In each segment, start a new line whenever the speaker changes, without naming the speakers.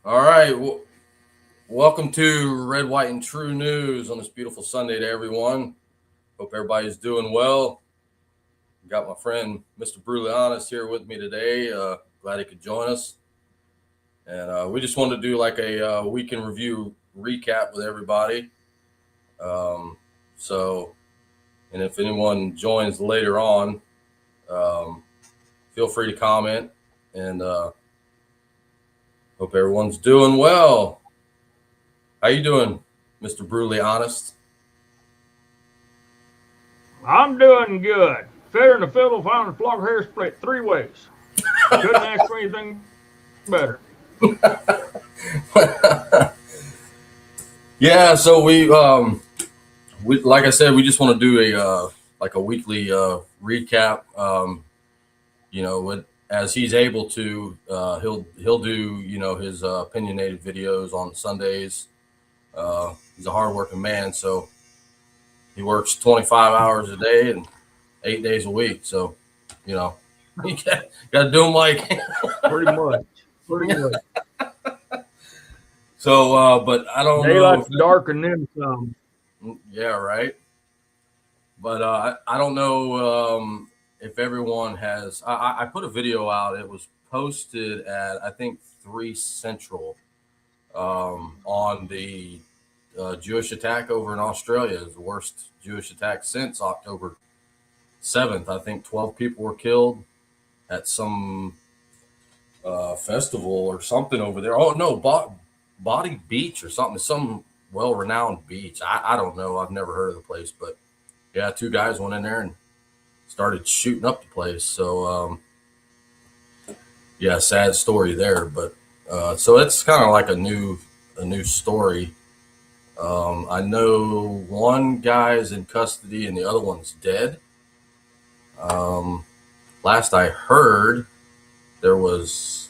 All right. Welcome to Red, White, and True News on this beautiful Sunday to everyone. Hope everybody's doing well. Got my friend Mr. Brutally Honest here with me today. Glad he could join us. And we just wanted to do like a weekend review recap with everybody. And if anyone joins later on, feel free to comment. And hope everyone's doing well. How you doing, Mr. Brutally Honest?
I'm doing good. Fair and the fiddle found the flock hair split 3 ways. Couldn't ask for anything better.
Yeah, so we like I said, we just want to do a weekly recap. As he's able to, he'll do his opinionated videos on Sundays. He's a hardworking man, so he works 25 hours a day and 8 days a week. So, you got to do them like
Pretty much.
So, but I don't know.
Daylight's dark and then some.
Yeah, right. But I don't know if everyone has. I put a video out. It was posted at I think 3 Central on the Jewish attack over in Australia. It's the worst Jewish attack since October 7th. I think 12 people were killed at some festival or something over there. Oh no, Body Beach or something. Some well-renowned beach. I don't know. I've never heard of the place, but yeah, 2 guys went in there and started shooting up the place. So yeah, sad story there. But so it's kind of like a new story. I know one guy's in custody and the other one's dead. Last I heard, there was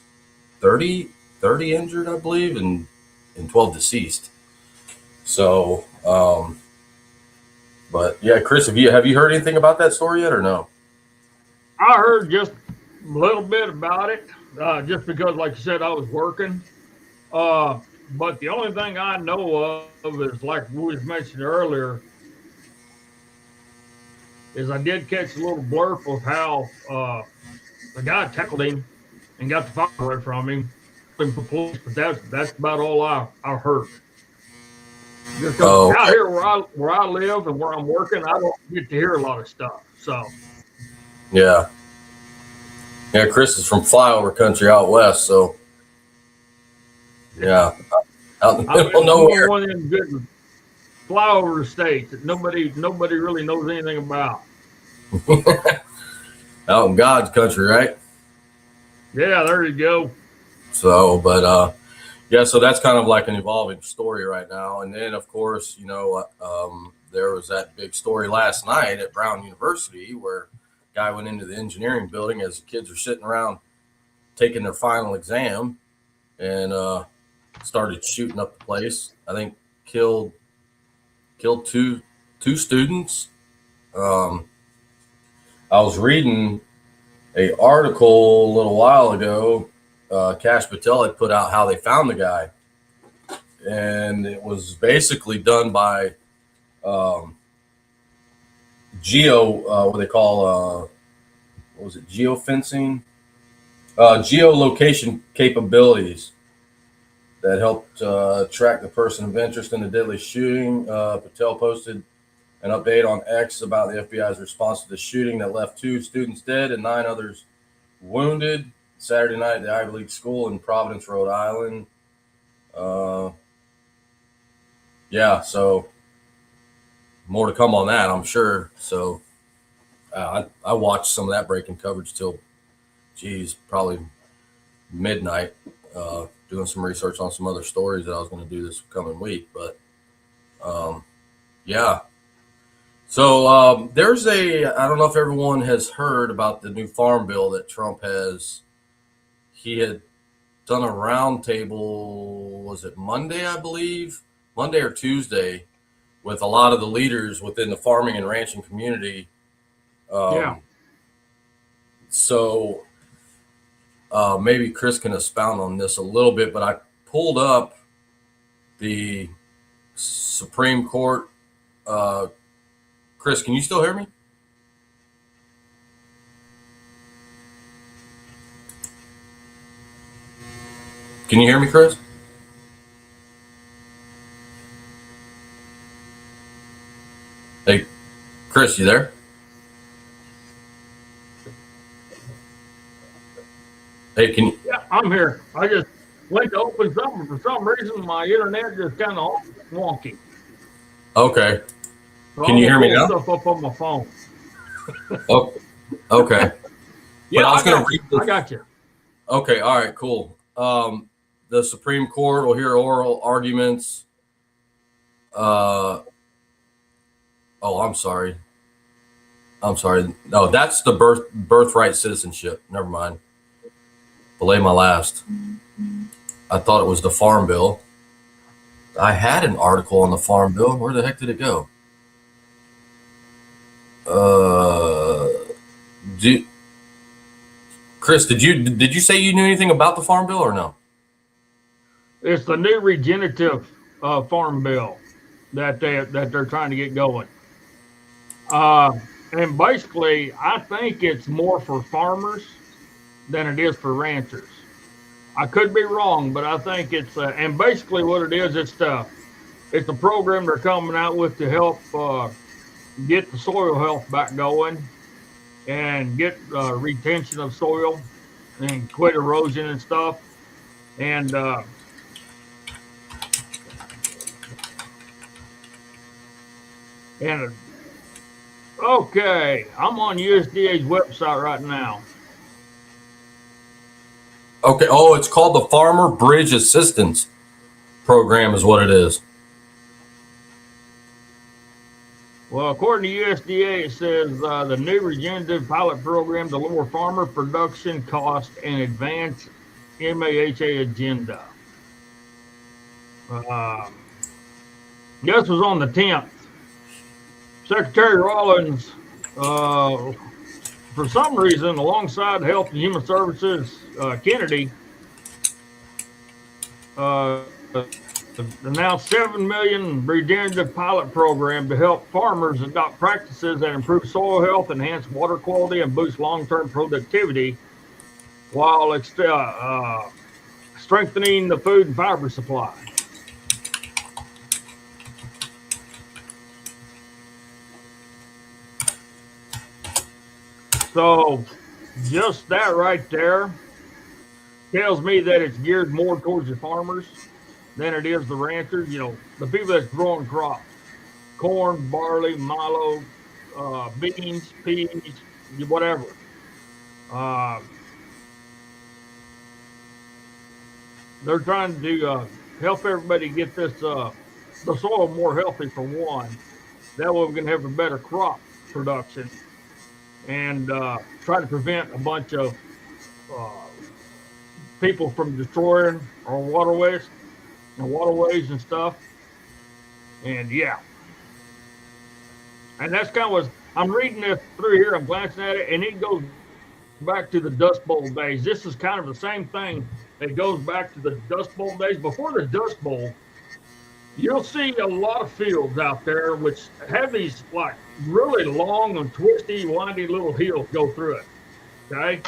30 injured, I believe, and 12 deceased. So, but yeah, Chris, have you heard anything about that story yet or no?
I heard just a little bit about it, just because, like you said, I was working. But the only thing I know of is, like we was mentioned earlier, is I did catch a little blurb of how the guy tackled him and got the fire away from him. But that's about all I heard. Just out here where I live and where I'm working, I don't get to hear a lot of stuff. So
yeah, Chris is from flyover country out west, so yeah, out in the middle of nowhere.
One of them good flyover states that nobody really knows anything about.
Out in God's country, right?
Yeah, there you go.
So, but yeah, so that's kind of like an evolving story right now. And then, of course, there was that big story last night at Brown University where a guy went into the engineering building as the kids are sitting around taking their final exam and started shooting up the place. I think killed two students. I was reading an article a little while ago. Cash Patel had put out how they found the guy, and it was basically done by what they call what was it, geofencing, geolocation capabilities that helped track the person of interest in the deadly shooting. Patel posted an update on X about the FBI's response to the shooting that left 2 students dead and 9 others wounded Saturday night at the Ivy League school in Providence, Rhode Island. Yeah, so more to come on that, I'm sure. So I watched some of that breaking coverage till, probably midnight, doing some research on some other stories that I was going to do this coming week. But yeah. So there's I don't know if everyone has heard about the new farm bill that Trump has. He had done a roundtable, was it Monday, I believe? Monday or Tuesday, with a lot of the leaders within the farming and ranching community.
Yeah.
So maybe Chris can expound on this a little bit, but I pulled up the Supreme Court. Chris, can you still hear me? Can you hear me, Chris? Hey, Chris, you there? Hey, can you?
Yeah, I'm here. I just went to open something. For some reason, my internet just kind of wonky.
Okay.
So
Can you hear me now?
Stuff up on my phone.
Oh, okay.
Yeah,
but I was going to read this.
I got you.
Okay, all right, cool. The Supreme Court will hear oral arguments. Oh, I'm sorry. No, that's the birthright citizenship. Never mind. Belay my last. I thought it was the Farm Bill. I had an article on the Farm Bill. Where the heck did it go? Chris, did you say you knew anything about the Farm Bill or no?
It's the new regenerative Farm Bill that they're trying to get going. And basically, I think it's more for farmers than it is for ranchers. I could be wrong, but I think it's and basically what it is, it's a program they're coming out with to help get the soil health back going and get retention of soil and quit erosion and stuff. And okay, I'm on USDA's website right now.
Okay. Oh, it's called the Farmer Bridge Assistance Program is what it is.
Well, according to USDA, it says the new regenerative pilot program to lower farmer production cost and advance MAHA agenda. This was on the 10th. Secretary Rawlings, for some reason, alongside Health and Human Services, Kennedy, announced $7 million regenerative pilot program to help farmers adopt practices that improve soil health, enhance water quality, and boost long-term productivity, while strengthening the food and fiber supply. So just that right there tells me that it's geared more towards the farmers than it is the ranchers. You know, the people that's growing crops, corn, barley, milo, beans, peas, whatever. They're trying to help everybody get this the soil more healthy for one. That way we can have a better crop production and try to prevent a bunch of people from destroying our waterways and stuff. And yeah. And that's kind of what I'm reading this through here. I'm glancing at it, and it goes back to the Dust Bowl days. This is kind of the same thing that goes back to the Dust Bowl days. Before the Dust Bowl, you'll see a lot of fields out there which have these like really long and twisty, windy little hills go through it. Okay?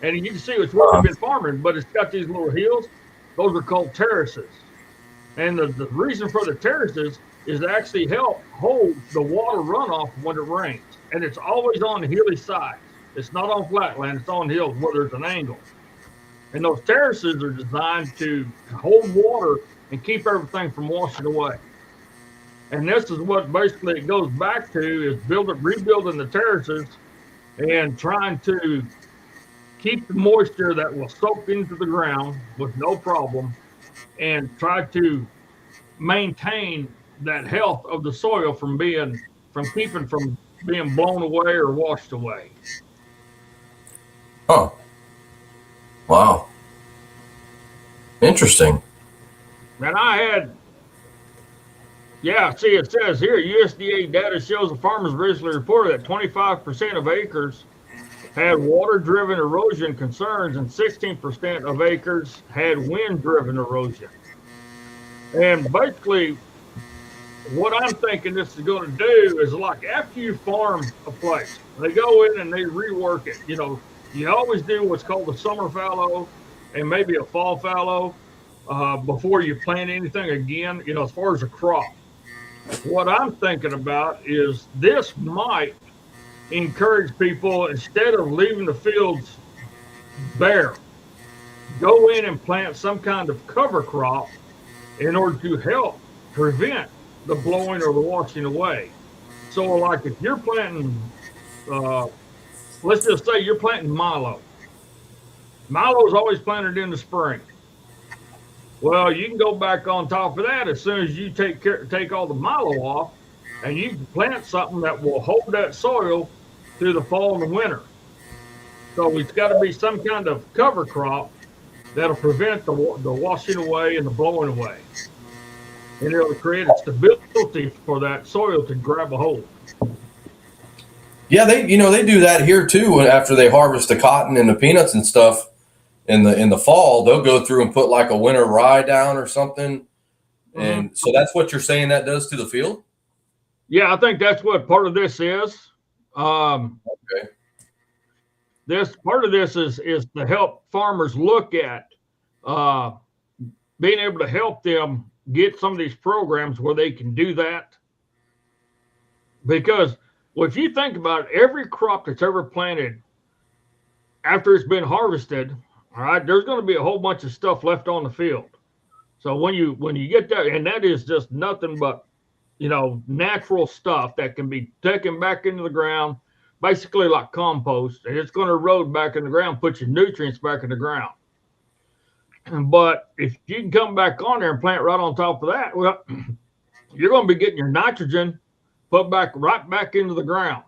And you can see it's where we've been farming, but it's got these little hills. Those are called terraces. And the reason for the terraces is to actually help hold the water runoff when it rains. And it's always on the hilly side. It's not on flatland, it's on hills where there's an angle. And those terraces are designed to hold water and keep everything from washing away. And this is what basically it goes back to, is rebuilding the terraces and trying to keep the moisture that will soak into the ground with no problem, and try to maintain that health of the soil from being blown away or washed away.
Huh. Wow. Interesting.
And see, it says here, USDA data shows the farmers recently reported that 25% of acres had water-driven erosion concerns and 16% of acres had wind-driven erosion. And basically, what I'm thinking this is going to do is like after you farm a place, they go in and they rework it. You always do what's called a summer fallow and maybe a fall fallow before you plant anything again, as far as a crop. What I'm thinking about is this might encourage people, instead of leaving the fields bare, go in and plant some kind of cover crop in order to help prevent the blowing or the washing away. So, like if you're planting, uh, let's just say you're planting milo. Milo is always planted in the spring. Well, you can go back on top of that as soon as you take all the milo off, and you can plant something that will hold that soil through the fall and the winter. So it's got to be some kind of cover crop that'll prevent the washing away and the blowing away, and it'll create a stability for that soil to grab a hold.
Yeah, they do that here too. After they harvest the cotton and the peanuts and stuff in the fall, they'll go through and put like a winter rye down or something. And so that's what you're saying that does to the field?
Yeah, I think that's what part of this is.
Okay.
This part of this is to help farmers look at being able to help them get some of these programs where they can do that. Because if you think about it, every crop that's ever planted after it's been harvested, all right, there's going to be a whole bunch of stuff left on the field. So when you get that, and that is just nothing but natural stuff that can be taken back into the ground, basically like compost, and it's going to erode back in the ground, put your nutrients back in the ground. But if you can come back on there and plant right on top of that, well, you're going to be getting your nitrogen put right back into the ground.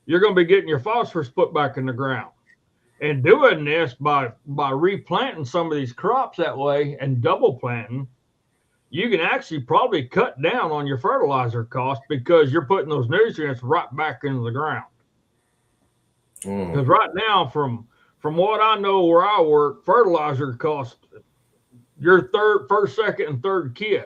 You're going to be getting your phosphorus put back in the ground. And doing this by replanting some of these crops that way and double planting, you can actually probably cut down on your fertilizer cost because you're putting those nutrients right back into the ground. Because right now, from what I know where I work, fertilizer costs your first, second, and third kid.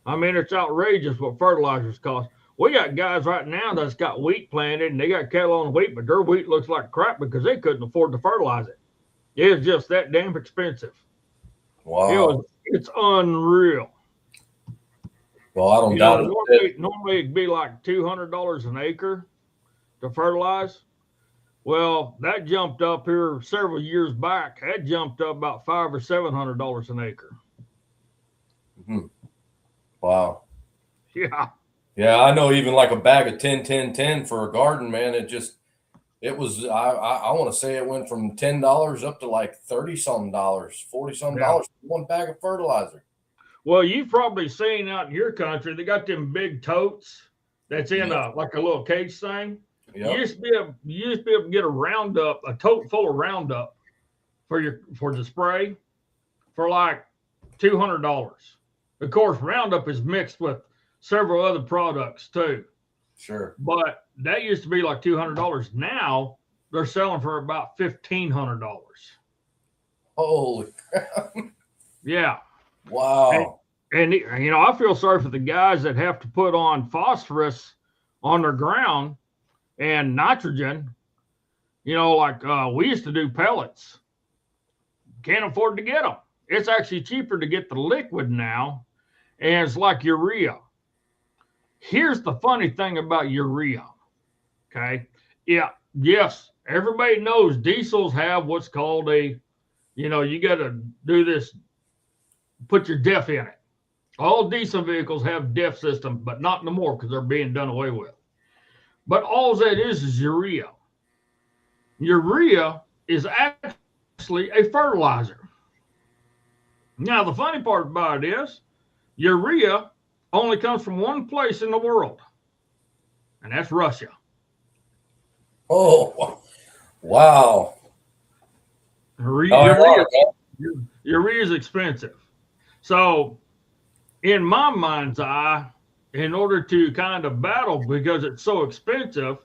I mean, it's outrageous what fertilizers cost. We got guys right now that's got wheat planted and they got cattle on wheat, but their wheat looks like crap because they couldn't afford to fertilize it. It's just that damn expensive.
Wow.
It's unreal.
Well, I don't doubt it.
Normally it'd be like $200 an acre to fertilize. Well, that jumped up here several years back. That jumped up about $500 or $700 an acre.
Mm-hmm. Wow.
Yeah.
Yeah, I know even like a bag of 10 for a garden, man, it was I want to say it went from $10 up to like 30 something dollars, 40 something dollars for one bag of fertilizer.
Well, you've probably seen out in your country, they got them big totes that's in like a little cage thing. Yep. You used to be able to get a tote full of Roundup for the spray for like $200. Of course, Roundup is mixed with several other products too.
Sure.
But that used to be like $200. Now they're selling for about $1,500.
Holy crap.
Yeah.
Wow.
And I feel sorry for the guys that have to put on phosphorus on their ground and nitrogen. Like we used to do pellets. Can't afford to get them. It's actually cheaper to get the liquid now, and it's like urea. Here's the funny thing about urea. Okay. Yeah. Yes. Everybody knows diesels have what's called you got to do this, put your DEF in it. All diesel vehicles have DEF systems, but not no more because they're being done away with. But all that is urea. Urea is actually a fertilizer. Now, the funny part about it is urea only comes from one place in the world, and that's Russia.
Oh, wow.
Urea is expensive. So, in my mind's eye, in order to kind of battle because it's so expensive,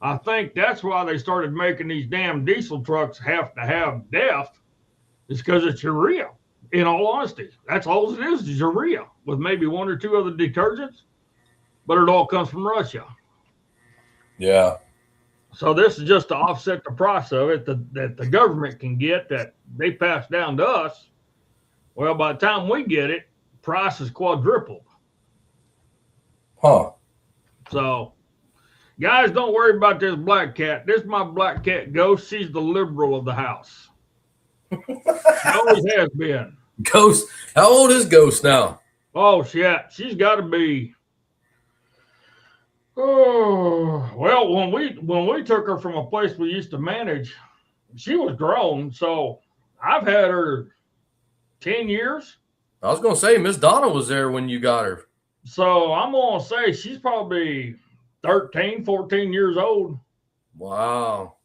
I think that's why they started making these damn diesel trucks have to have DEF, is because it's urea. In all honesty, that's all it is urea with maybe one or two other detergents, but it all comes from Russia.
Yeah.
So this is just to offset the price of it that the government can get that they pass down to us. Well, by the time we get it, price is quadrupled.
Huh.
So, guys, don't worry about this black cat. This is my black cat Ghost. She's the liberal of the house. She always has been.
Ghost. How old is Ghost now?
Oh, shit. She's got to be. Oh, well, when we took her from a place we used to manage, she was grown. So I've had her 10 years.
I was going to say Miss Donna was there when you got her.
So I'm going to say she's probably 13, 14 years old.
Wow.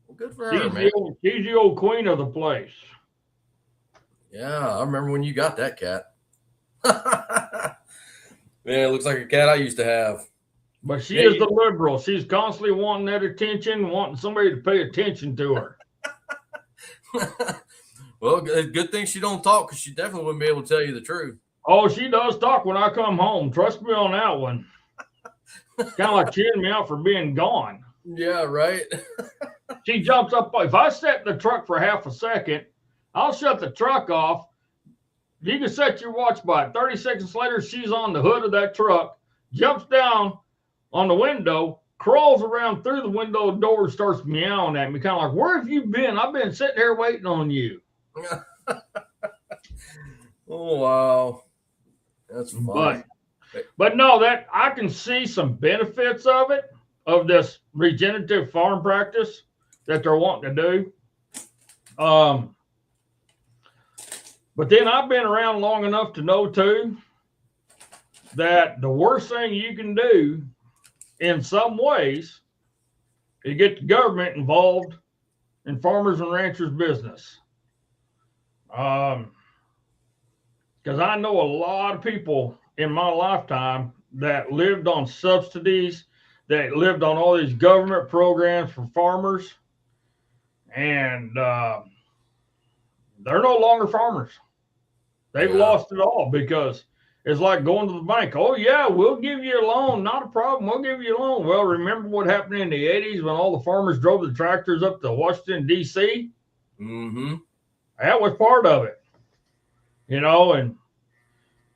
Well, good for her, man.
She's the old queen of the place.
Yeah, I remember when you got that cat. Man, it looks like a cat I used to have.
But she is the liberal. She's constantly wanting that attention, wanting somebody to pay attention to her.
Well, good thing she don't talk, because she definitely wouldn't be able to tell you the truth.
Oh, she does talk when I come home. Trust me on that one. Kind of like cheering me out for being gone.
Yeah, right.
She jumps up. If I set the truck for half a second, I'll shut the truck off. You can set your watch by it. 30 seconds later, she's on the hood of that truck, jumps down on the window, crawls around through the window door, starts meowing at me, kind of like, where have you been? I've been sitting here waiting on you.
Oh, wow. That's funny.
But no, that I can see some benefits of it, of this regenerative farm practice that they're wanting to do. But then I've been around long enough to know too that the worst thing you can do in some ways is get the government involved in farmers and ranchers' business. Because I know a lot of people in my lifetime that lived on subsidies, that lived on all these government programs for farmers, and they're no longer farmers. They've lost it all because it's like going to the bank. Oh, yeah, we'll give you a loan. Not a problem. We'll give you a loan. Well, remember what happened in the 80s when all the farmers drove the tractors up to Washington, D.C.?
Mm-hmm.
That was part of it. You know, and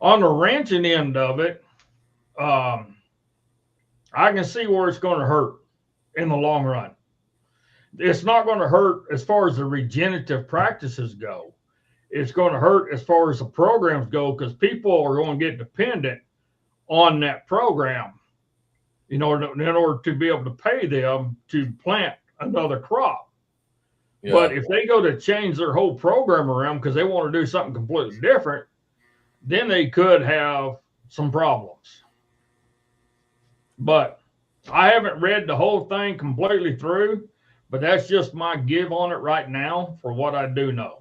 on the ranching end of it, I can see where it's going to hurt in the long run. It's not going to hurt as far as the regenerative practices go. It's going to hurt as far as the programs go because people are going to get dependent on that program in order to be able to pay them to plant another crop. Yeah. But if they go to change their whole program around because they want to do something completely different, then they could have some problems. But I haven't read the whole thing completely through, but that's just my give on it right now for what I do know.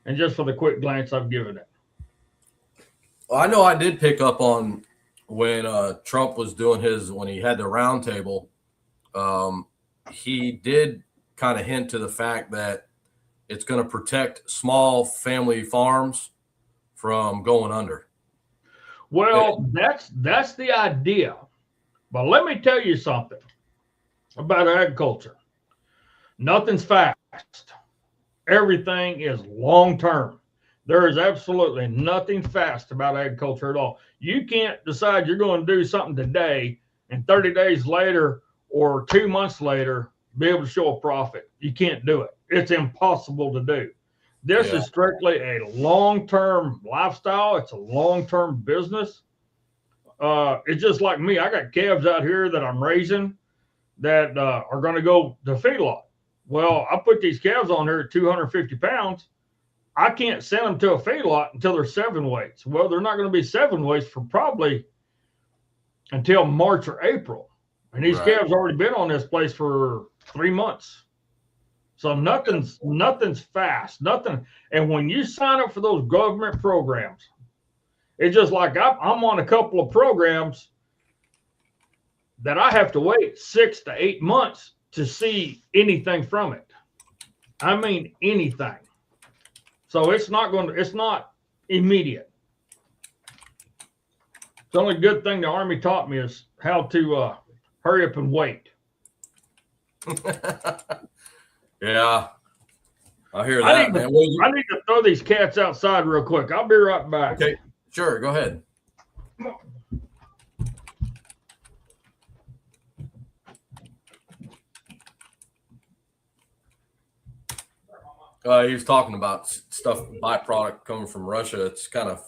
And just for the quick glance I've given it.
Well, I know I did pick up on when Trump was doing when he had the roundtable, he did kind of hint to the fact that it's going to protect small family farms from going under.
Well, that's the idea. But let me tell you something about agriculture. Nothing's fast. Everything is long-term. There is absolutely nothing fast about agriculture at all. You can't decide you're going to do something today and 30 days later or 2 months later be able to show a profit. You can't do it. It's impossible to do. This is strictly a long-term lifestyle. It's a long-term business. It's just like me. I got calves out here that I'm raising that are going to go to feedlot. Well, I put these calves on here at 250 pounds. I can't send them to a feedlot until they're 7 weights. Well, they're not going to be 7 weights for probably until March or April. And these calves already been on this place for 3 months. So nothing's fast, nothing. And when you sign up for those government programs, it's just like I'm on a couple of programs that I have to wait 6 to 8 months to see anything from it. I mean, anything. So it's not immediate. The only good thing the Army taught me is how to hurry up and wait.
Yeah, I hear that, man.
I need to throw these cats outside real quick. I'll be right back.
Okay, sure, go ahead. He was talking about stuff, byproduct coming from Russia. It's kind of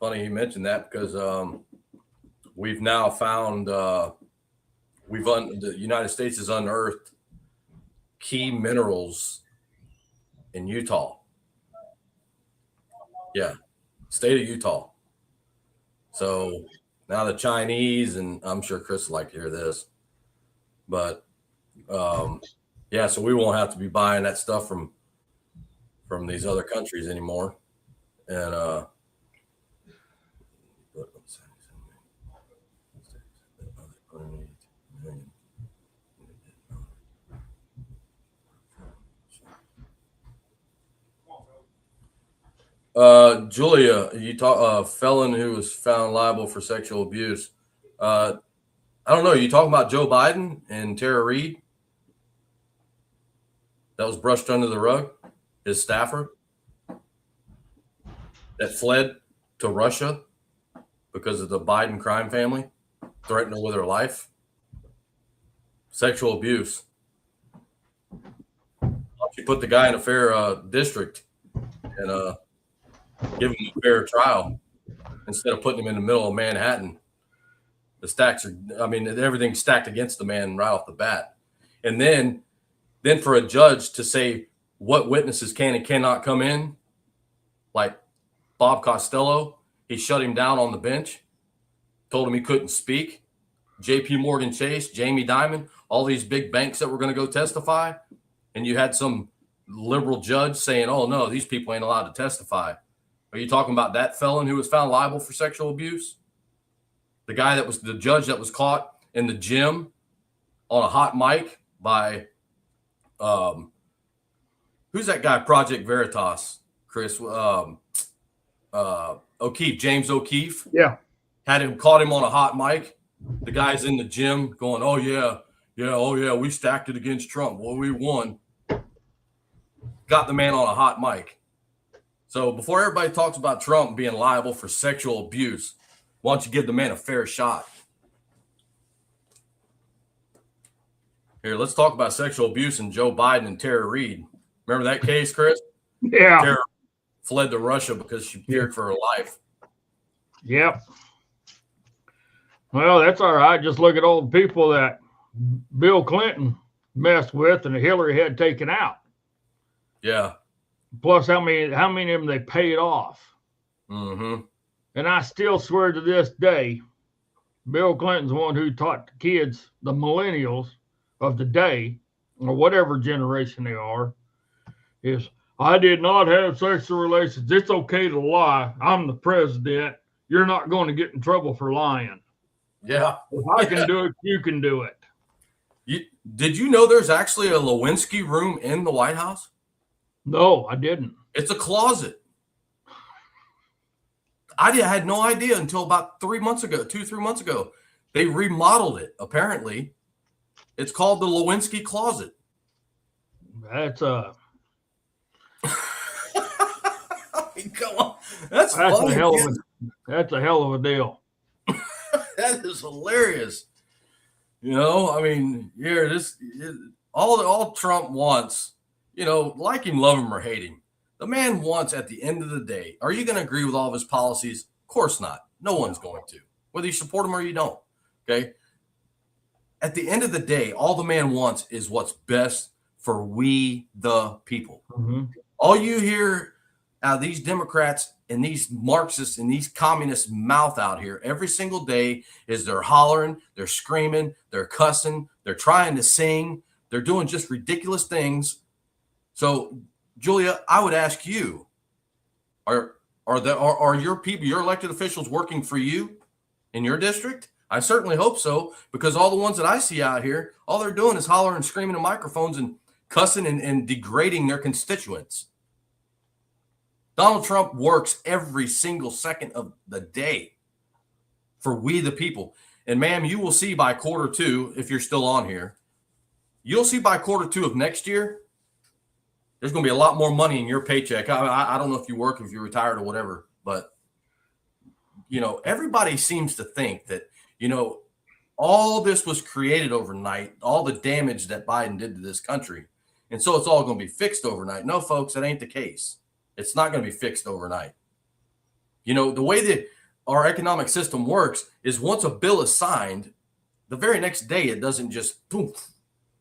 funny he mentioned that because we've now found the United States has unearthed key minerals in Utah. Yeah, state of Utah. So now the Chinese, and I'm sure Chris would like to hear this, but yeah, so we won't have to be buying that stuff from these other countries anymore. And Julia, you talk a felon who was found liable for sexual abuse. I don't know. You talking about Joe Biden and Tara Reid? That was brushed under the rug. His staffer that fled to Russia because of the Biden crime family, threatened her with her life. Sexual abuse. She put the guy in a fair district and give him a fair trial instead of putting him in the middle of Manhattan. The stacks are, I mean, everything's stacked against the man right off the bat. And then for a judge to say what witnesses can and cannot come in, like Bob Costello, he shut him down on the bench, told him he couldn't speak. JP Morgan Chase, Jamie Dimon, all these big banks that were going to go testify. And you had some liberal judge saying, oh, no, these people ain't allowed to testify. Are you talking about that felon who was found liable for sexual abuse? The guy that was the judge that was caught in the gym on a hot mic by, who's that guy, Project Veritas, Chris? O'Keefe, James O'Keefe.
Yeah.
Caught him on a hot mic. The guy's in the gym going, oh, yeah, we stacked it against Trump. Well, we won. Got the man on a hot mic. So before everybody talks about Trump being liable for sexual abuse, why don't you give the man a fair shot? Here, let's talk about sexual abuse and Joe Biden and Tara Reid. Remember that case, Chris?
Yeah.
Tara fled to Russia because she feared for her life.
Yep. Well, that's all right. Just look at all the people that Bill Clinton messed with and Hillary had taken out.
Yeah.
Plus, how many of them they paid off.
Mm-hmm.
And I still swear to this day, Bill Clinton's the one who taught the kids, the millennials of the day, or whatever generation they are, is I did not have sexual relations. It's okay to lie. I'm the president. You're not going to get in trouble for lying.
Yeah.
If I can do it, you can do it.
Did you know there's actually a Lewinsky room in the White House?
No, I didn't.
It's a closet. I had no idea until about 3 months ago, 2-3 months ago. They remodeled it, apparently. It's called the Lewinsky closet.
That's
I mean, come on. That's funny.
That's a hell of a deal.
That is hilarious. You know, I mean, here, all Trump wants, you know, like him, love him, or hate him. The man wants, at the end of the day, are you going to agree with all of his policies? Of course not. No one's going to, whether you support him or you don't. Okay. At the end of the day, all the man wants is what's best for we, the people.
Mm-hmm.
All you hear out of these Democrats and these Marxists and these communists mouth out here every single day is they're hollering, they're screaming, they're cussing, they're trying to sing, they're doing just ridiculous things. So, Julia, I would ask you, are your people, your elected officials working for you in your district? I certainly hope so, because all the ones that I see out here, all they're doing is hollering and screaming in microphones and cussing and degrading their constituents. Donald Trump works every single second of the day for we the people. And ma'am, you will see by Q2, if you're still on here, you'll see by Q2 of next year, there's going to be a lot more money in your paycheck. I don't know if you work, if you're retired or whatever, but everybody seems to think that, all this was created overnight, all the damage that Biden did to this country. And so it's all going to be fixed overnight. No, folks, that ain't the case. It's not going to be fixed overnight. The way that our economic system works is once a bill is signed, the very next day, it doesn't just poof,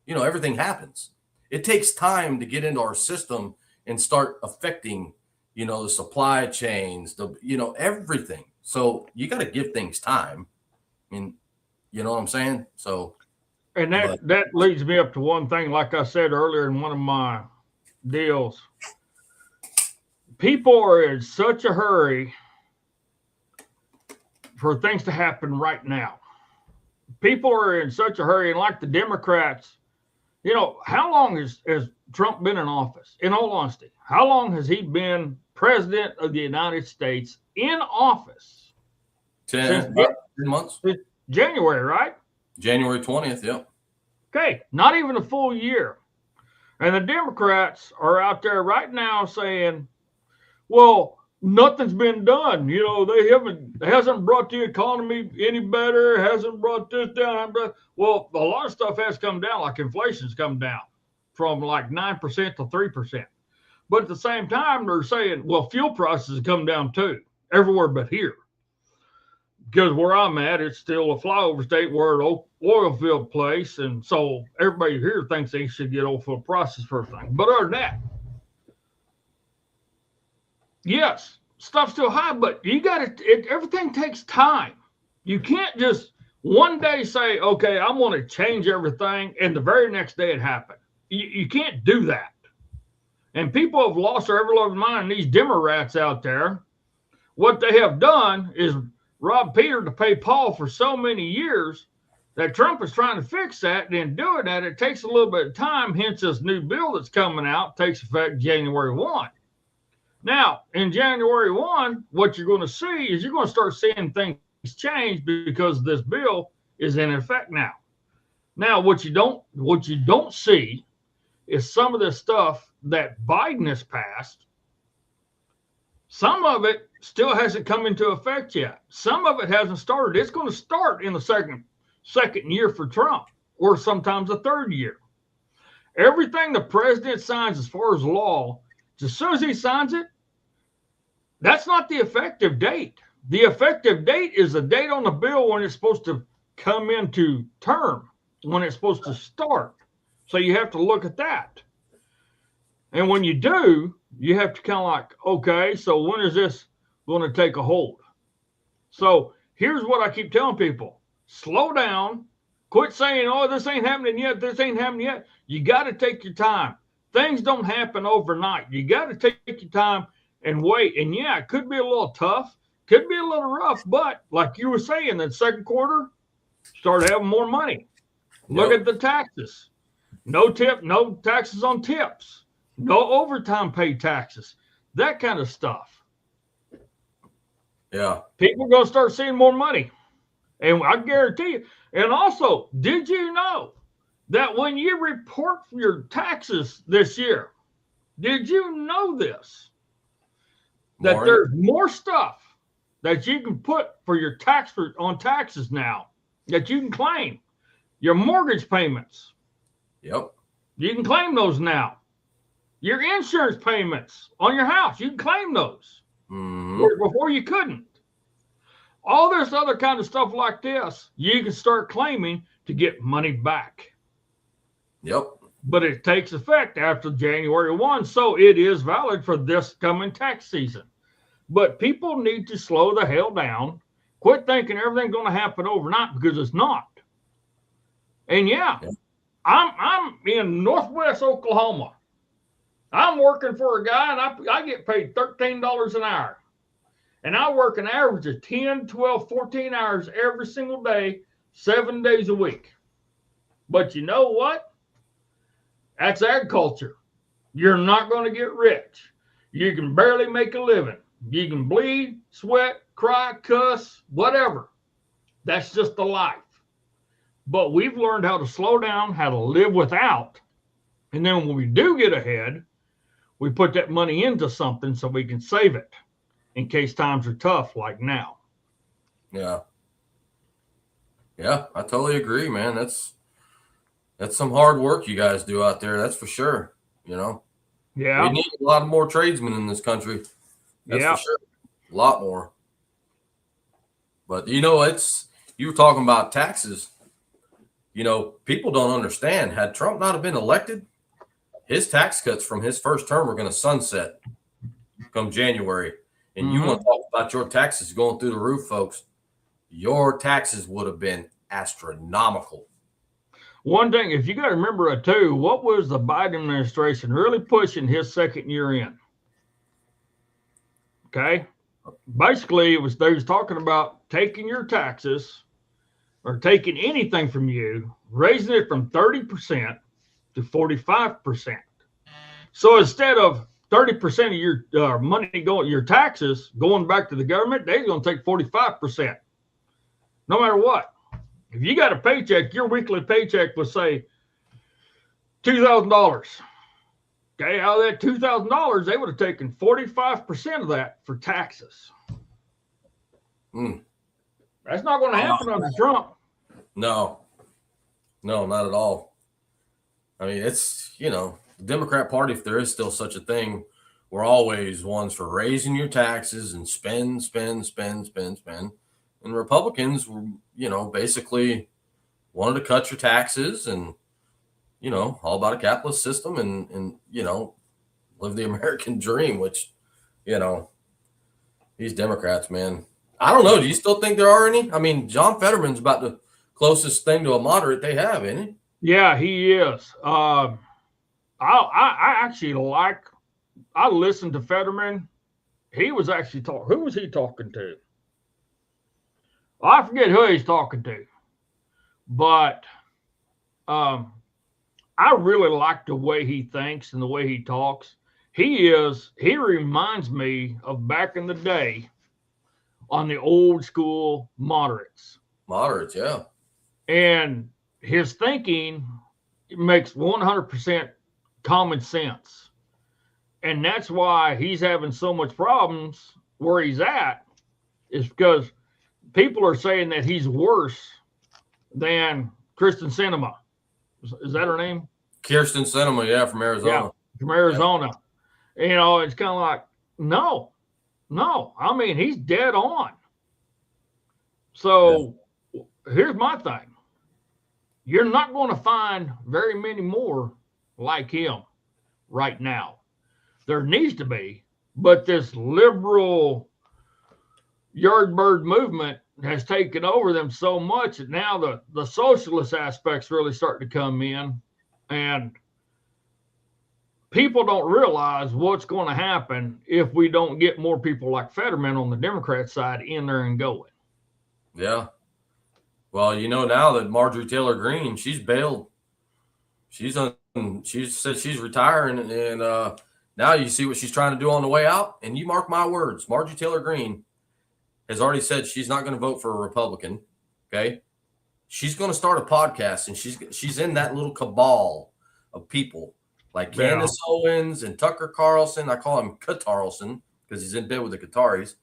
everything happens. It takes time to get into our system and start affecting, the supply chains, everything. So you got to give things time. I mean, you know what I'm saying? So,
and that leads me up to one thing, like I said earlier in one of my deals. People are in such a hurry for things to happen right now. People are in such a hurry, and like the Democrats, how long has Trump been in office? In all honesty, how long has he been president of the United States in office?
10 months.
January, right?
January 20th, yep.
Okay, not even a full year. And the Democrats are out there right now saying, well, nothing's been done. They hasn't brought the economy any better, hasn't brought this down. Well, a lot of stuff has come down, like inflation's come down from like 9% to 3%. But at the same time, they're saying, well, fuel prices have come down too, everywhere but here. Because where I'm at, it's still a flyover state. We're an oil field place. And so everybody here thinks they should get oil field prices for everything. But other than that, yes, stuff's still high, but you got to, everything takes time. You can't just one day say, okay, I'm going to change everything, and the very next day it happened. You can't do that. And people have lost their ever-loving mind. These Democrats out there, what they have done is rob Peter to pay Paul for so many years that Trump is trying to fix that. And in doing that, it takes a little bit of time. Hence, this new bill that's coming out takes effect January 1. Now, in January 1, what you're going to see is you're going to start seeing things change because this bill is in effect now. Now, what you don't see is some of the stuff that Biden has passed. Some of it still hasn't come into effect yet. Some of it hasn't started. It's going to start in the second year for Trump, or sometimes the third year. Everything the president signs as far as law, as soon as he signs it, that's not the effective date. The effective date is the date on the bill when it's supposed to come into term, when it's supposed to start. So you have to look at that. And when you do, you have to kind of like, okay, so when is this going to take a hold? So here's what I keep telling people. Slow down. Quit saying, oh, this ain't happening yet. This ain't happening yet. You got to take your time. Things don't happen overnight. You got to take your time and wait. And yeah, it could be a little tough. Could be a little rough. But like you were saying, that second quarter, start having more money. Look at the taxes. No taxes on tips. No overtime pay taxes. That kind of stuff.
Yeah.
People are going to start seeing more money. And I guarantee you. And also, did you know that when you report for your taxes this year, did you know this? That there's more stuff that you can put for your on taxes now that you can claim. Your mortgage payments.
Yep.
You can claim those now. Your insurance payments on your house, you can claim those. Before you couldn't. All this other kind of stuff like this, you can start claiming to get money back.
Yep.
But it takes effect after January 1, so it is valid for this coming tax season. But people need to slow the hell down. Quit thinking everything's going to happen overnight, because it's not. And yeah. I'm in Northwest Oklahoma. I'm working for a guy, and I get paid $13 an hour. And I work an average of 10, 12, 14 hours every single day, 7 days a week. But you know what? That's agriculture. You're not going to get rich. You can barely make a living. You can bleed, sweat, cry, cuss, whatever. That's just the life. But we've learned how to slow down, how to live without. And then when we do get ahead, we put that money into something so we can save it in case times are tough like now.
Yeah. Yeah, I totally agree, man. That's some hard work you guys do out there. That's for sure. You know,
Yeah.
we need a lot more tradesmen in this country. That's for sure. A lot more. But you know, you were talking about taxes. You know, people don't understand. Had Trump not have been elected, his tax cuts from his first term are going to sunset come January. And you want to talk about your taxes going through the roof, folks. Your taxes would have been astronomical.
One thing, if you got to remember too, what was the Biden administration really pushing his second year in? Okay. Basically, they was talking about taking your taxes or taking anything from you, raising it from 30% to 45%. So instead of 30% of your money your taxes going back to the government, they're going to take 45%. No matter what. If you got a paycheck, your weekly paycheck was say $2,000. Okay, out of that $2,000, they would have taken 45% of that for taxes. That's not going to happen under Trump.
No, not at all. I mean, it's, you know, the Democrat Party, if there is still such a thing, we're always ones for raising your taxes and spend. And Republicans, you know, basically wanted to cut your taxes and, you know, all about a capitalist system and you know, live the American dream, which, you know, these Democrats, man. I don't know. Do you still think there are any? I mean, John Fetterman's about the closest thing to a moderate they have, isn't he?
Yeah, he is. I actually I listened to Fetterman. He was actually who was he talking to? I forget who he's talking to, but I really like the way he thinks and the way he talks. He reminds me of back in the day on the old school moderates.
Moderates, yeah.
And his thinking makes 100% common sense. And that's why he's having so much problems where he's at, is because people are saying that he's worse than Kristen Sinema. Is that her name?
Kirsten Sinema, yeah, from Arizona.
Yeah, from Arizona. Yeah. You know, it's kind of like, no. I mean, he's dead on. So here's my thing. You're not going to find very many more like him right now. There needs to be, but this liberal Yardbird movement has taken over them so much that now the socialist aspects really start to come in, and people don't realize what's going to happen if we don't get more people like Fetterman on the Democrat side in there and going.
Yeah. Well, you know, now that Marjorie Taylor Greene, she's bailed. She said she's retiring, and now you see what she's trying to do on the way out. And you mark my words, Marjorie Taylor Greene has already said she's not going to vote for a Republican. Okay. She's going to start a podcast, and she's in that little cabal of people like Candace Owens and Tucker Carlson. I call him Catarlson because he's in bed with the Qataris.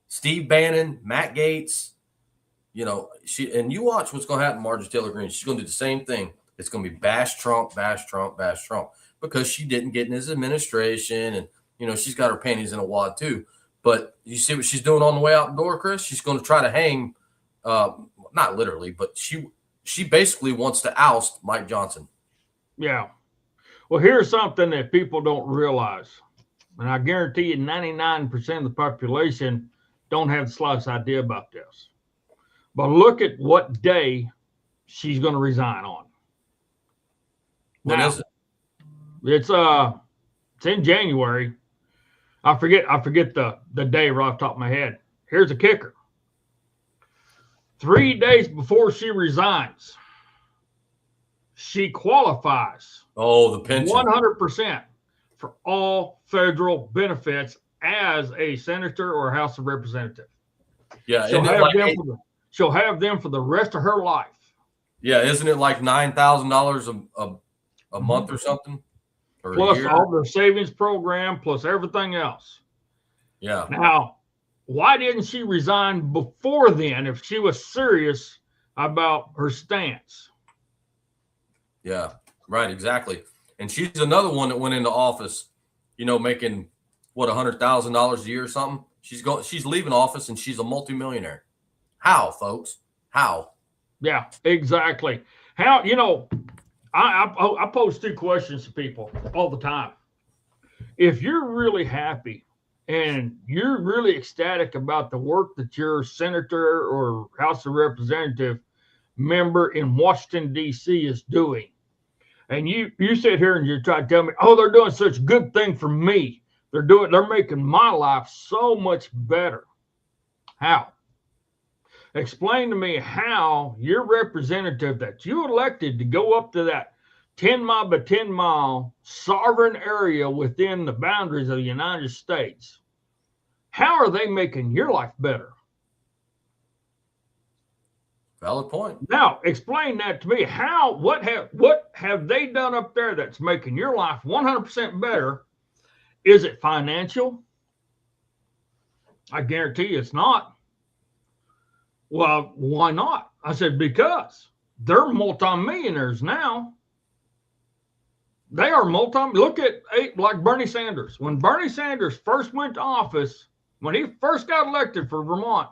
Steve Bannon, Matt Gaetz. You know, and you watch what's going to happen to Marjorie Taylor Greene. She's going to do the same thing. It's going to be bash Trump, because she didn't get in his administration, and you know she's got her panties in a wad too. But you see what she's doing on the way out the door, Chris? She's going to try to hang, not literally, but she basically wants to oust Mike Johnson. Yeah.
Well, here's something that people don't realize, and I guarantee you 99% of the population don't have the slightest idea about this. But look at what day she's going to resign on.
When is it?
It's in January. I forget the day right off the top of my head. Here's a kicker. 3 days before she resigns, she qualifies.
Oh, the pension.
100% for all federal benefits as a senator or House of Representative.
Yeah,
She'll
isn't it
have
like
them she'll have them for the rest of her life.
yeah, isn't it like $9,000 a month or something? Or
Plus
a year?
all their savings program, plus everything else.
Yeah.
Now, why didn't she resign before then if she was serious about her stance?
Yeah, right, exactly. And she's another one that went into office, making what, $100,000 a year or something. She's leaving office and she's a multimillionaire. How, folks? How?
Yeah, exactly. How, I pose two questions to people all the time. If you're really happy and you're really ecstatic about the work that your senator or House of Representative member in Washington, D.C. is doing, and you sit here and you try to tell me, oh, they're doing such a good thing for me. They're making my life so much better. How? Explain to me how your representative that you elected to go up to that 10 mile by 10 mile sovereign area within the boundaries of the United States, how are they making your life better?
Valid point.
Now, explain that to me. What have they done up there that's making your life 100% better? Is it financial? I guarantee you it's not. Well, why not? I said, because they're multimillionaires now. They are look at like Bernie Sanders. When Bernie Sanders first went to office, when he first got elected for Vermont,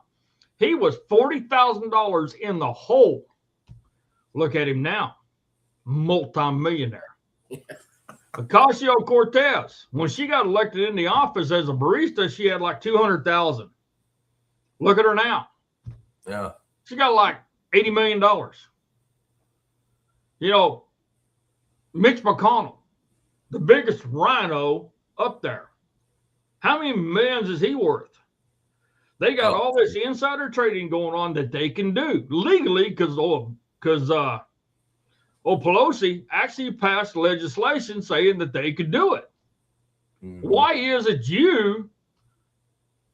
he was $40,000 in the hole. Look at him now, multimillionaire. Ocasio-Cortez, when she got elected in the office as a barista, she had like 200,000. Look at her now.
Yeah.
She got like $80 million. Mitch McConnell, the biggest rhino up there. How many millions is he worth? They got all this insider trading going on that they can do legally because Pelosi actually passed legislation saying that they could do it. Mm-hmm. Why is it you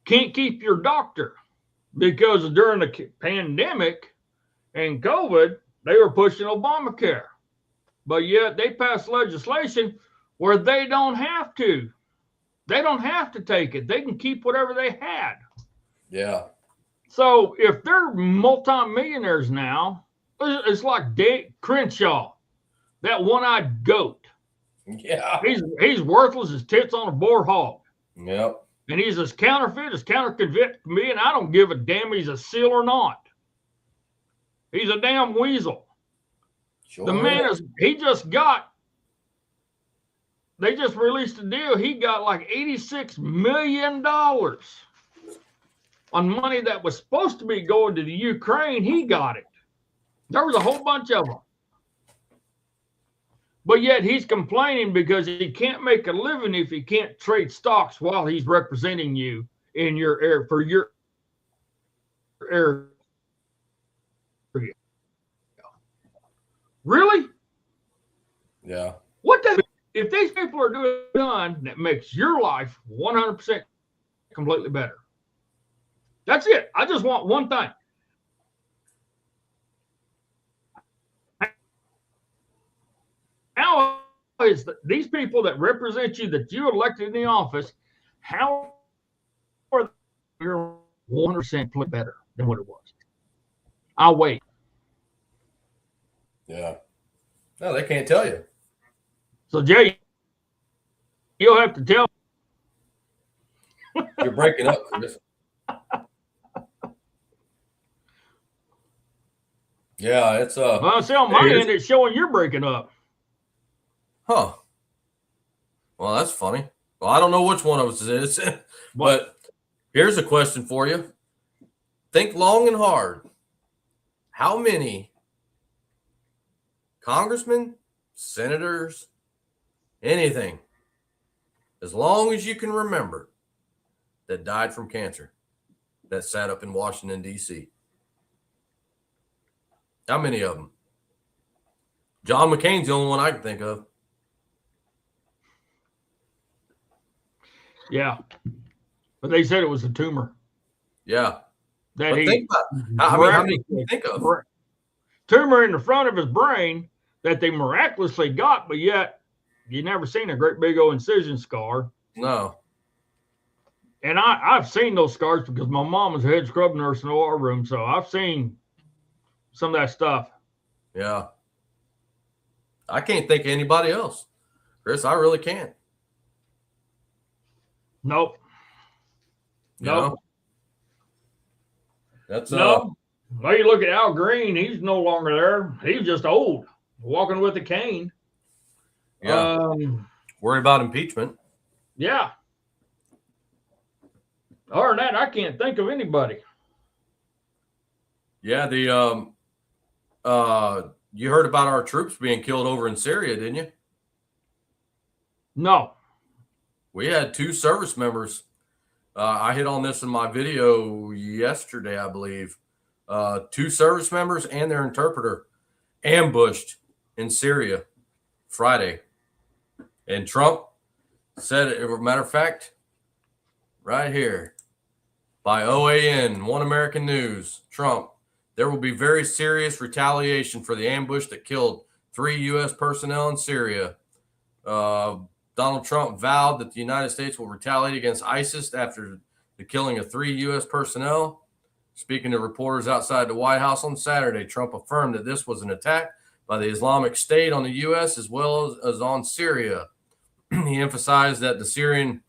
can't keep your doctor? Because during the pandemic and COVID, they were pushing Obamacare. But yet they passed legislation where they don't have to. They don't have to take it. They can keep whatever they had.
Yeah.
So if they're multimillionaires now, it's like Dave Crenshaw, that one-eyed goat.
Yeah.
He's worthless as tits on a boar hog.
Yep.
And he's as counterfeit as counterfeit to me, and I don't give a damn he's a seal or not. He's a damn weasel. Sure. The man they just released a deal. He got like $86 million on money that was supposed to be going to the Ukraine. He got it. There was a whole bunch of them. But yet he's complaining because he can't make a living if he can't trade stocks while he's representing you in your area for your area. Really?
Yeah.
What if these people are doing that makes your life 100% completely better? That's it. I just want one thing. How is these people that represent you, that you elected in the office, how are they 100% better than what it was? I'll wait.
Yeah. No, they can't tell you.
So, Jay, you'll have to tell
me. You're breaking up, Chris. Yeah, it's
well, see, on my end, it's showing you're breaking up.
Huh. Well, that's funny. Well, I don't know which one of us it is, but here's a question for you. Think long and hard. How many congressmen, senators, anything, as long as you can remember, that died from cancer, that sat up in Washington, D.C.? How many of them? John McCain's the only one I can think of.
Yeah. But they said it was a tumor.
Yeah.
That
But
he
think about, I mean, how many can you think of?
Tumor in the front of his brain that they miraculously got, but yet you never seen a great big old incision scar.
No.
And I've seen those scars because my mom was a head scrub nurse in the OR room, so I've seen some of that stuff.
Yeah. I can't think of anybody else, Chris. I really can't.
Nope. Nope.
That's
no. Well, you look at Al Green; he's no longer there. He's just old, walking with a cane.
Yeah. Worried about impeachment.
Yeah. Other than that, I can't think of anybody.
Yeah, you heard about our troops being killed over in Syria, didn't you?
No.
We had 2 service members. I hit on this in my video yesterday, I believe. 2 service members and their interpreter ambushed in Syria Friday. And Trump said, as a matter of fact, right here by OAN, One American News, Trump, there will be very serious retaliation for the ambush that killed 3 U.S. personnel in Syria. Donald Trump vowed that the United States will retaliate against ISIS after the killing of 3 U.S. personnel. Speaking to reporters outside the White House on Saturday, Trump affirmed that this was an attack by the Islamic State on the U.S. as well as on Syria. He emphasized that the Syrian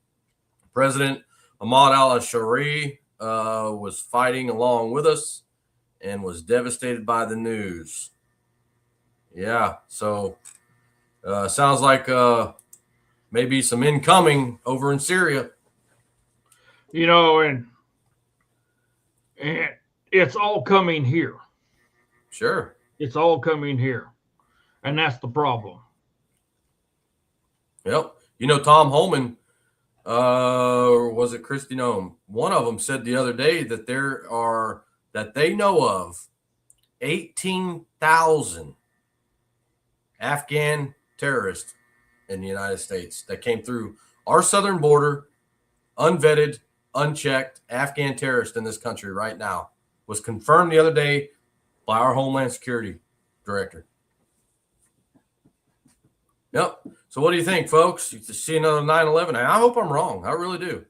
President Ahmad al-Shari was fighting along with us and was devastated by the news. Yeah, so sounds like maybe some incoming over in Syria.
You know, and it's all coming here.
Sure.
It's all coming here. And that's the problem.
Yep. You know, Tom Holman, or was it Christy Nome? One of them said the other day that that they know of 18,000 Afghan terrorists in the United States that came through our southern border, unvetted, unchecked Afghan terrorists in this country right now. Was confirmed the other day by our Homeland Security Director. Yep. So what do you think, folks? You see another 9/11? I hope I'm wrong. I really do.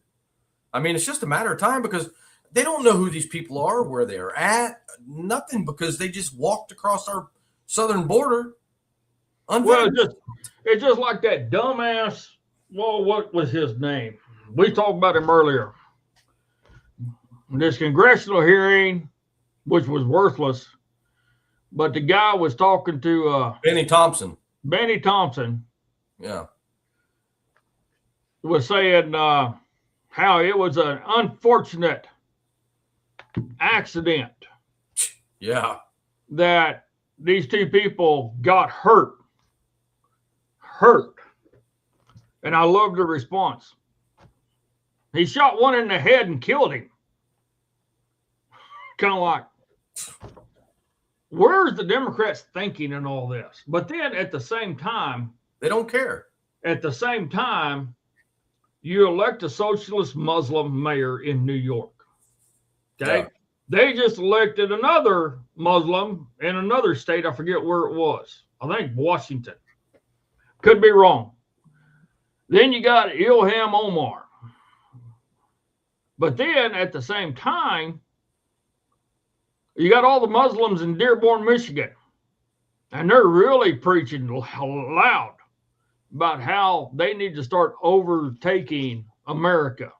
I mean, it's just a matter of time because they don't know who these people are, where they're at, nothing, because they just walked across our southern border.
Well, it's just like that dumbass. Well, what was his name? We talked about him earlier. This congressional hearing, which was worthless, but the guy was talking to
Benny Thompson.
Benny Thompson.
Yeah.
Was saying how it was an unfortunate accident.
Yeah.
That these 2 people got hurt. And I love the response. He shot one in the head and killed him. Kind of like, where's the Democrats thinking in all this? But then at the same time,
they don't care.
At the same time, you elect a socialist Muslim mayor in New York. Okay. Yeah. They just elected another Muslim in another state. I forget where it was. I think Washington. Could be wrong. Then you got Ilham Omar. But then at the same time, you got all the Muslims in Dearborn, Michigan. And they're really preaching loud about how they need to start overtaking America.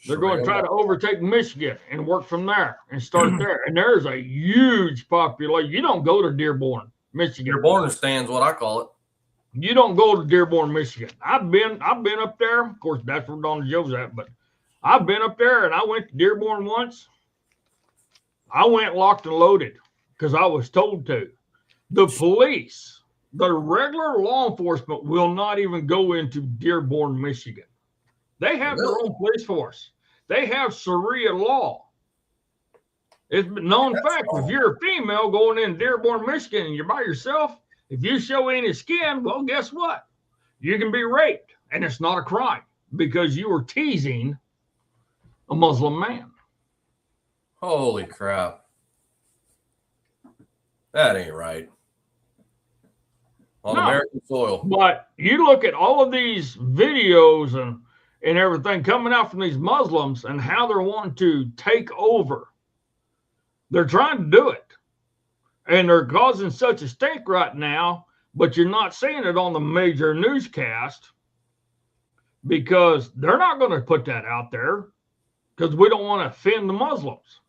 They're going to try to overtake Michigan and work from there and start there. And there's a huge population. You don't go to Dearborn, Michigan.
Dearbornistan's what I call it.
You don't go to Dearborn, Michigan. I've been up there. Of course, that's where Donna Joe's at. But I've been up there, and I went to Dearborn once. I went locked and loaded because I was told to. The police, the regular law enforcement, will not even go into Dearborn, Michigan. They have their own police force. They have Syria law. It's been known fact. If you're a female going in Dearborn, Michigan, and you're by yourself, if you show any skin, well, guess what? You can be raped, and it's not a crime. because you were teasing a Muslim man.
Holy crap. That ain't right. On American soil.
But you look at all of these videos and everything coming out from these Muslims and how they're wanting to take over. They're trying to do it. And they're causing such a stink right now, but you're not seeing it on the major newscast because they're not going to put that out there because we don't want to offend the Muslims.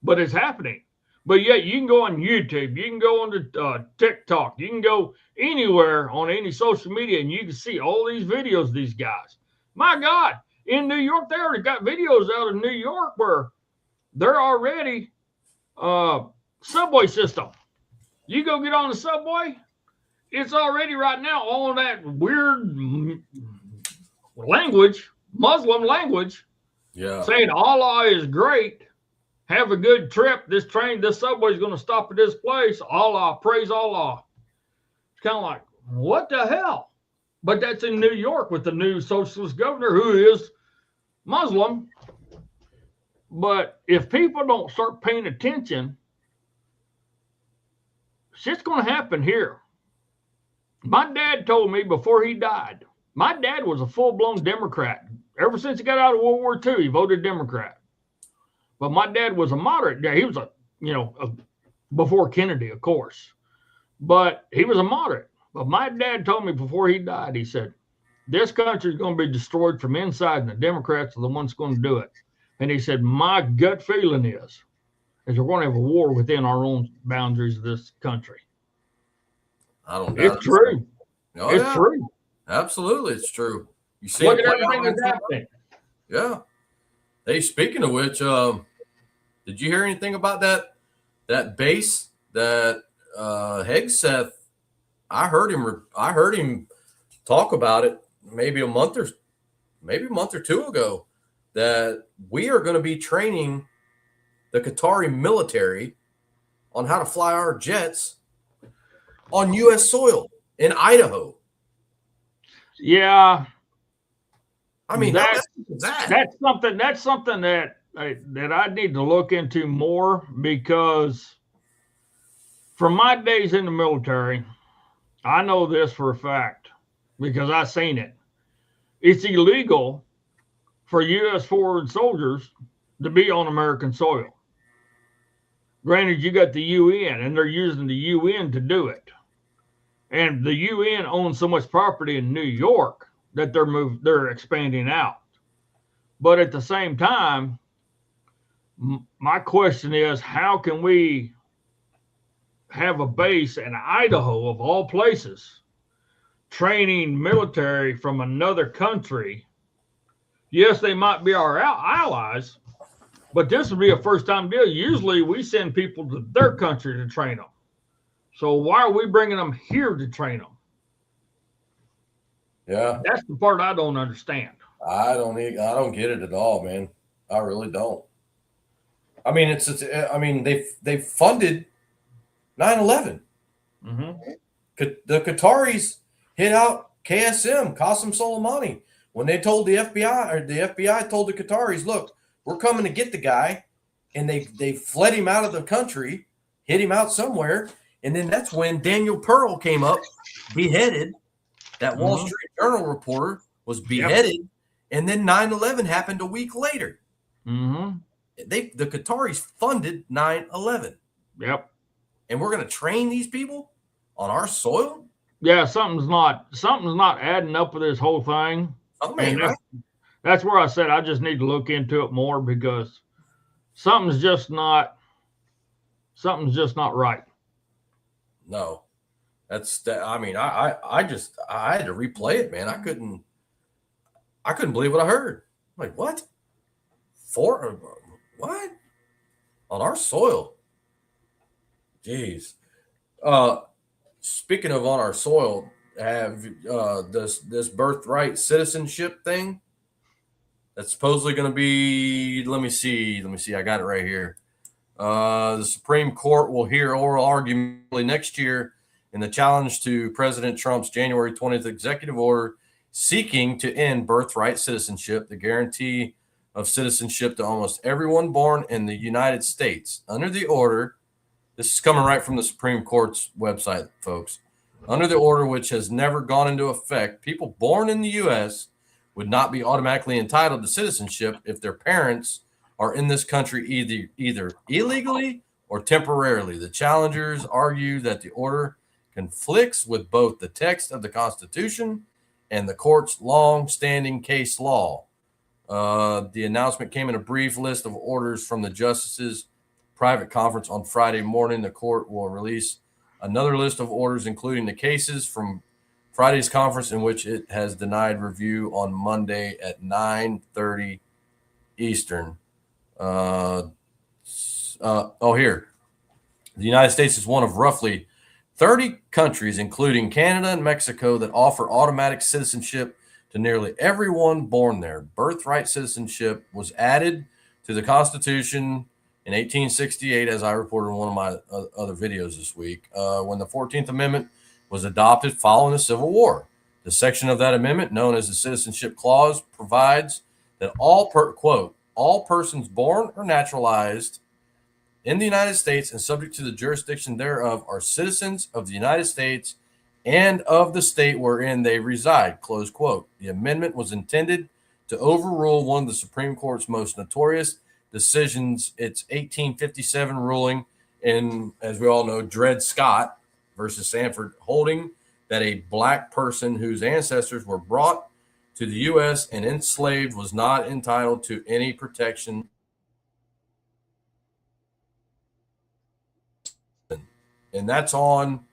But it's happening. But yet you can go on YouTube, you can go on TikTok, you can go anywhere on any social media and you can see all these videos of these guys. My God, in New York, they already got videos out of New York where they're already subway system. You go get on the subway, it's already right now all that weird language, Muslim language, saying Allah is great. Have a good trip. This subway is going to stop at this place. Allah, praise Allah. It's kind of like, what the hell? But that's in New York with the new socialist governor who is Muslim. But if people don't start paying attention, shit's going to happen here. My dad told me before he died, my dad was a full-blown Democrat. Ever since he got out of World War II, he voted Democrat. But my dad was a moderate. Yeah, he was before Kennedy, of course. But he was a moderate. But my dad told me before he died, he said, this country is going to be destroyed from inside, and the Democrats are the ones going to do it. And he said, my gut feeling is we're going to have a war within our own boundaries of this country.
I don't know.
It's true.
Oh,
it's true.
Absolutely, it's true. You see,
look at everything that's happening.
Yeah. Hey, speaking of which, did you hear anything about that base that Hegseth? I heard him talk about it maybe a month or two ago that we are going to be training the Qatari military on how to fly our jets on U.S. soil in Idaho.
Yeah.
I mean,
that's something that I need to look into more because from my days in the military, I know this for a fact because I've seen it. It's illegal for U.S. foreign soldiers to be on American soil. Granted, you got the UN, and they're using the UN to do it. And the UN owns so much property in New York that they're expanding out. But at the same time, my question is, how can we have a base in Idaho, of all places, training military from another country? Yes, they might be our allies, but this would be a first-time deal. Usually we send people to their country to train them. So why are we bringing them here to train them?
Yeah.
That's the part I don't understand.
I don't get it at all, man. I really don't. I mean, they funded 9/11.
Mm-hmm.
The Qataris hit out Qasem Soleimani when they told the FBI, or the FBI told the Qataris, look, we're coming to get the guy, and they fled him out of the country, hit him out somewhere, and then that's when Daniel Pearl came up, beheaded. That Wall Street Journal reporter was beheaded, and then 9/11 happened a week later.
Mm-hmm.
The Qataris funded 9/11.
Yep.
And we're going to train these people on our soil?
Yeah, something's not adding up with this whole thing.
Right?
That's where I said I just need to look into it more because something's just not right.
No. That's that. I mean, I had to replay it, man. I couldn't believe what I heard. I'm like, what? What? On our soil? Jeez. Speaking of on our soil, have this birthright citizenship thing that's supposedly going to be, let me see, I got it right here. The Supreme Court will hear oral argument next year in the challenge to President Trump's January 20th executive order seeking to end birthright citizenship, the guarantee of citizenship to almost everyone born in the United States. Under the order, this is coming right from the Supreme Court's website, folks. Under the order, which has never gone into effect, people born in the U.S. would not be automatically entitled to citizenship if their parents are in this country either illegally or temporarily. The challengers argue that the order conflicts with both the text of the Constitution and the court's long-standing case law. The announcement came in a brief list of orders from the justices' private conference on Friday morning. The court will release another list of orders, including the cases from Friday's conference, in which it has denied review on Monday at 9:30 Eastern. Here. The United States is one of roughly 30 countries, including Canada and Mexico, that offer automatic citizenship to nearly everyone born there. Birthright citizenship was added to the Constitution in 1868, as I reported in one of my other videos this week, when the 14th Amendment was adopted following the Civil War. The section of that amendment, known as the Citizenship Clause, provides that quote, all persons born or naturalized in the United States and subject to the jurisdiction thereof are citizens of the United States and of the state wherein they reside, close quote. The amendment was intended to overrule one of the Supreme Court's most notorious decisions, its 1857 ruling in, as we all know, Dred Scott versus Sanford, holding that a black person whose ancestors were brought to the U.S. and enslaved was not entitled to any protection. And that's on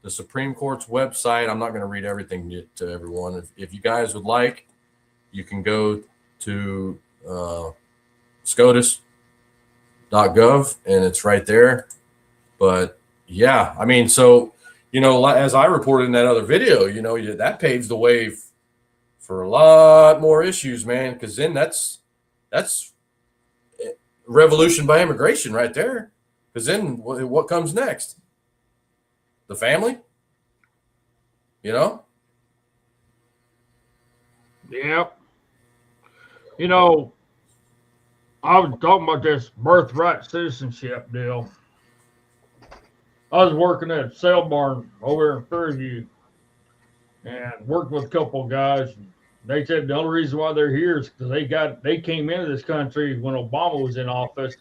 the Supreme Court's website. I'm not going to read everything to everyone. If you guys would like, you can go to SCOTUS.gov, and it's right there. But yeah, I mean, so, you know, as I reported in that other video, you know, that paves the way for a lot more issues, man, because then that's revolution by immigration right there. Because then what comes next? The family, you know?
Yep. You know, I was talking about this birthright citizenship deal. I was working at a sale barn over in Fairview and worked with a couple of guys. And they said the only reason why they're here is because they came into this country when Obama was in office.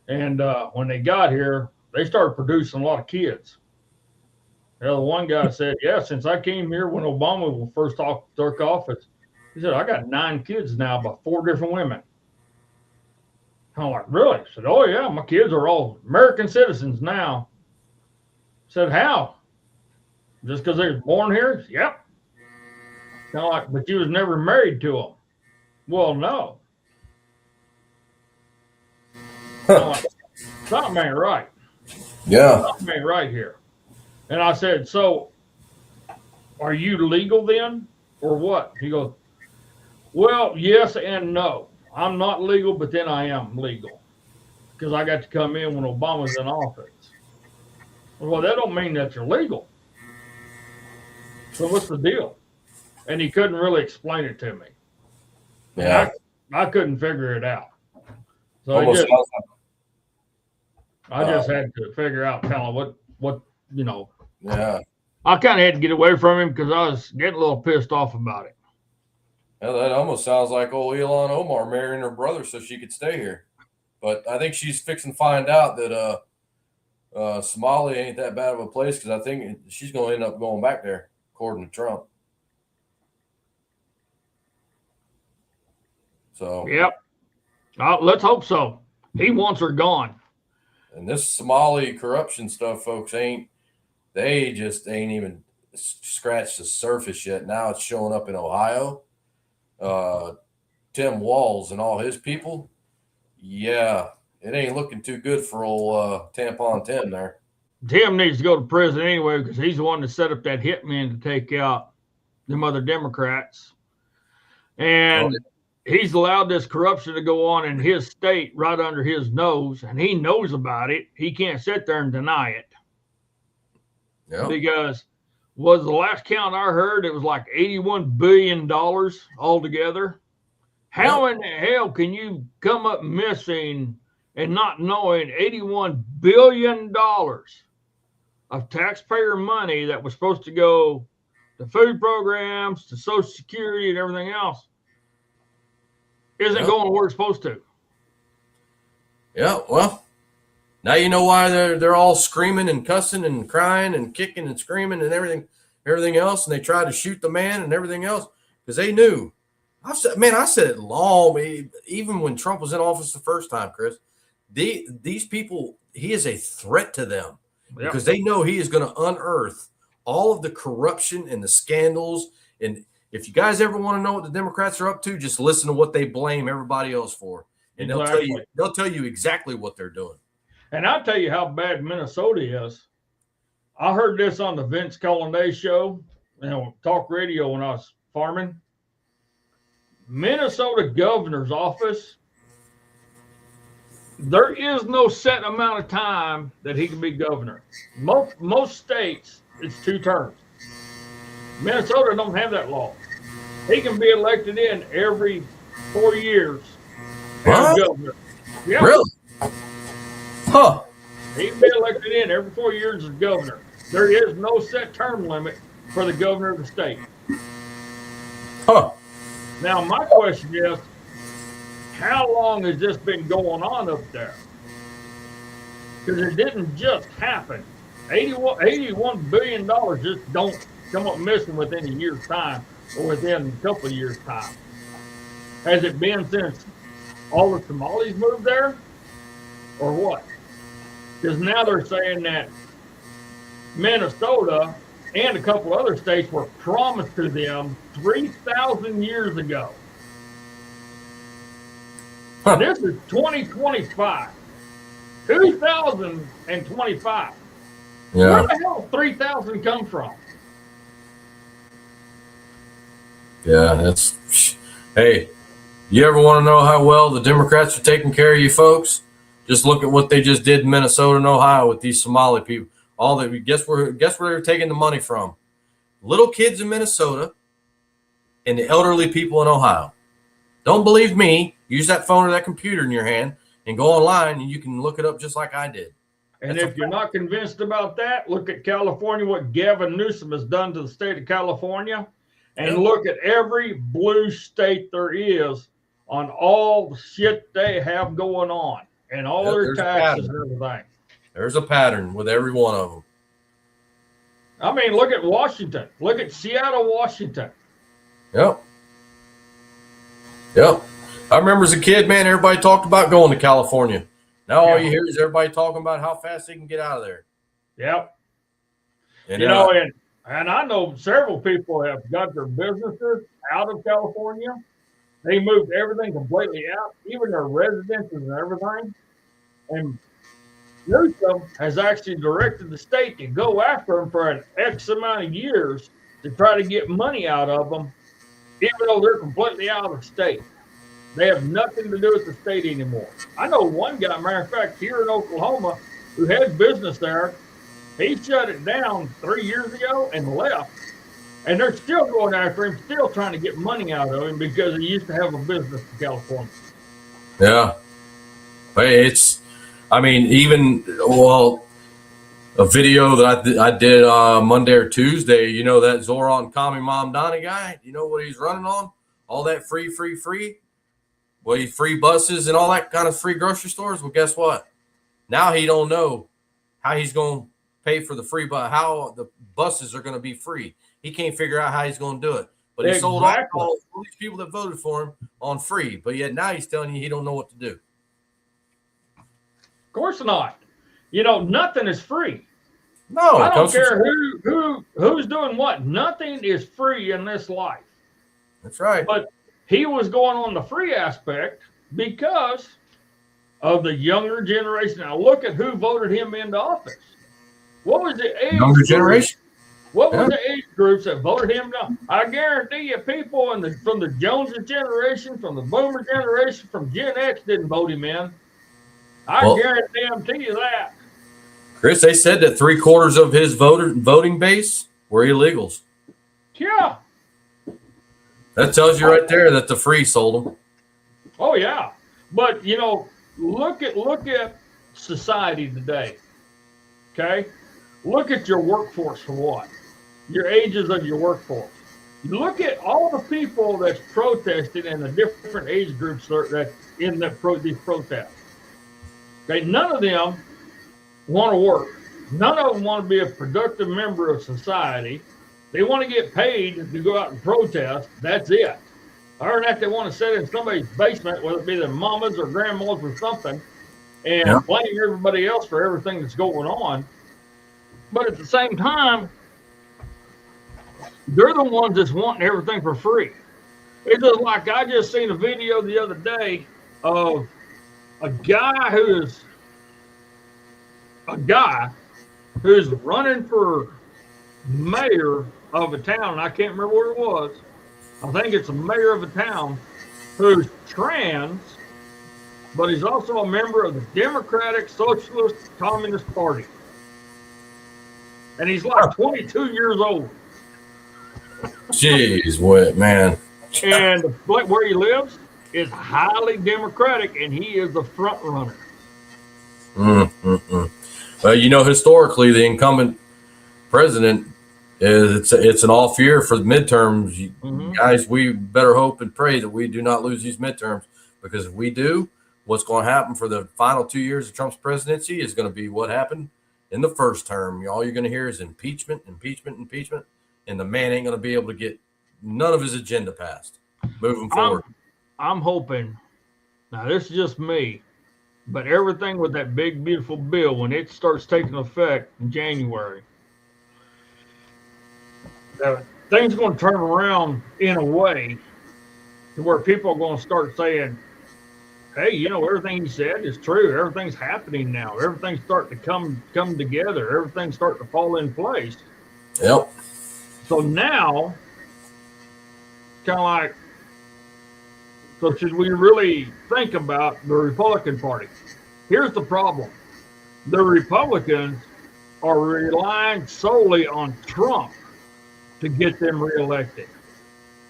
And when they got here, they started producing a lot of kids. The one guy said, yeah, since I came here when Obama first took office, he said, I got 9 kids now by 4 different women. I'm like, really? I said, oh, yeah, my kids are all American citizens now. I said, how? Just because they were born here? Yep. Kind of like, but you was never married to them. Well, no. Like, something ain't right.
Yeah.
Something ain't right here. And I said, so are you legal then or what? He goes, well, yes and no. I'm not legal, but then I am legal because I got to come in when Obama's in office. Well, that don't mean that you're legal. So what's the deal? And he couldn't really explain it to me.
Yeah.
I couldn't figure it out. So I just had to figure out kind of what, you know.
Yeah.
I kind of had to get away from him because I was getting a little pissed off about it.
Yeah, that almost sounds like old Ilhan Omar marrying her brother so she could stay here. But I think she's fixing to find out that Somalia ain't that bad of a place because I think she's going to end up going back there, according to Trump. So.
Yep. Let's hope so. He wants her gone.
And this Somali corruption stuff, folks, they just ain't even scratched the surface yet. Now it's showing up in Ohio. Tim Walz and all his people. Yeah, it ain't looking too good for old Tampon Tim there.
Tim needs to go to prison anyway because he's the one that set up that hitman to take out them other Democrats. And he's allowed this corruption to go on in his state right under his nose, and he knows about it. He can't sit there and deny it.
Yeah.
Because was the last count I heard, it was like $81 billion altogether. How in the hell can you come up missing and not knowing $81 billion of taxpayer money that was supposed to go to food programs, to Social Security, and everything else isn't going where it's supposed to?
Yeah, well, now you know why they're all screaming and cussing and crying and kicking and screaming and everything else, and they tried to shoot the man and everything else because they knew. I said it long, even when Trump was in office the first time, Chris. These people, he is a threat to them because they know he is going to unearth all of the corruption and the scandals. And if you guys ever want to know what the Democrats are up to, just listen to what they blame everybody else for, and they'll tell you exactly what they're doing.
And I'll tell you how bad Minnesota is. I heard this on the Vince Colonnade show, talk radio when I was farming. Minnesota governor's office, there is no set amount of time that he can be governor. Most states, it's 2 terms. Minnesota don't have that law. He can be elected in every 4 years as governor. Yeah.
Really? Huh.
He can be elected in every 4 years as governor. There is no set term limit for the governor of the state.
Huh.
Now, my question is, how long has this been going on up there? Because it didn't just happen. $81 billion just don't come up missing within a year's time or within a couple of years' time. Has it been since all the Somalis moved there? Or what? Because now they're saying that Minnesota and a couple other states were promised to them 3,000 years ago. Huh. This is 2025. 2025. Yeah. Where the hell 3,000 come from?
Yeah, hey, you ever want to know how well the Democrats are taking care of you folks? Just look at what they just did in Minnesota and Ohio with these Somali people. Guess where they're taking the money from? Little kids in Minnesota and the elderly people in Ohio. Don't believe me? Use that phone or that computer in your hand and go online and you can look it up just like I did.
And if you're not convinced about that, look at California, what Gavin Newsom has done to the state of California, and look at every blue state there is on all the shit they have going on and all their taxes and everything.
There's a pattern with every one of them.
I mean, look at Washington. Look at Seattle, Washington.
Yep. I remember as a kid, man, everybody talked about going to California. Now all you hear is everybody talking about how fast they can get out of there.
Yep. And and I know several people have got their businesses out of California. They moved everything completely out, even their residences and everything. And Newsom has actually directed the state to go after them for an X amount of years to try to get money out of them, even though they're completely out of the state. They have nothing to do with the state anymore. I know one guy, matter of fact, here in Oklahoma, who had business there. He shut it down 3 years ago and left. And they're still going after him, still trying to get money out of him because he used to have a business in California.
Yeah. Hey, a video that I did Monday or Tuesday, that Zoran Kami Mamdani guy, you know what he's running on? All that free. Well, free buses and all that kind of free grocery stores. Well, guess what? Now he don't know how he's going to pay for the free bus, how the buses are going to be free. He can't figure out how he's going to do it. But he sold all these people that voted for him on free. But yet now he's telling you he don't know what to do.
Of course not. Nothing is free.
No,
I don't care who's doing what. Nothing is free in this life.
That's right.
But he was going on the free aspect because of the younger generation. Now look at who voted him into office. What was the age?
Younger generation.
What were the age groups that voted him down? I guarantee you, people from the Joneses generation, from the Boomer generation, from Gen X didn't vote him in. I guarantee you that.
Chris, they said that 3/4 of his voting base were illegals.
Yeah.
That tells you right there that the free sold them.
Oh yeah. But you know, look at society today. Okay? Look at your workforce for what? Your ages of your workforce. Look at all the people that's protesting and the different age groups that in these protests. Okay, none of them want to work. None of them want to be a productive member of society. They want to get paid to go out and protest. That's it. Other than that, they want to sit in somebody's basement, whether it be their mamas or grandmas or something, and blame everybody else for everything that's going on. But at the same time, they're the ones that's wanting everything for free. It's just like I just seen a video the other day of a guy who's running for mayor of a town. I can't remember where it was. I think it's a mayor of a town who's trans, but he's also a member of the Democratic Socialist Communist Party. And he's like 22 years old.
Jeez, what, man.
And where he lives is highly Democratic, and he is the front runner.
Well, you know, historically, the incumbent president it's an all fear for the midterms. Guys, we better hope and pray that we do not lose these midterms, because if we do, what's going to happen for the final 2 years of Trump's presidency is going to be what happened in the first term. All you're going to hear is impeachment, impeachment, impeachment, and the man ain't going to be able to get none of his agenda passed moving forward.
I'm hoping, now this is just me, but everything with that big, beautiful bill, when it starts taking effect in January, things are going to turn around in a way to where people are going to start saying, hey, you know, everything he said is true. Everything's happening now. Everything's starting to come together. Everything's starting to fall in place.
Yep.
So now, kind of like, so should we really think about the Republican Party? Here's the problem. The Republicans are relying solely on Trump to get them reelected.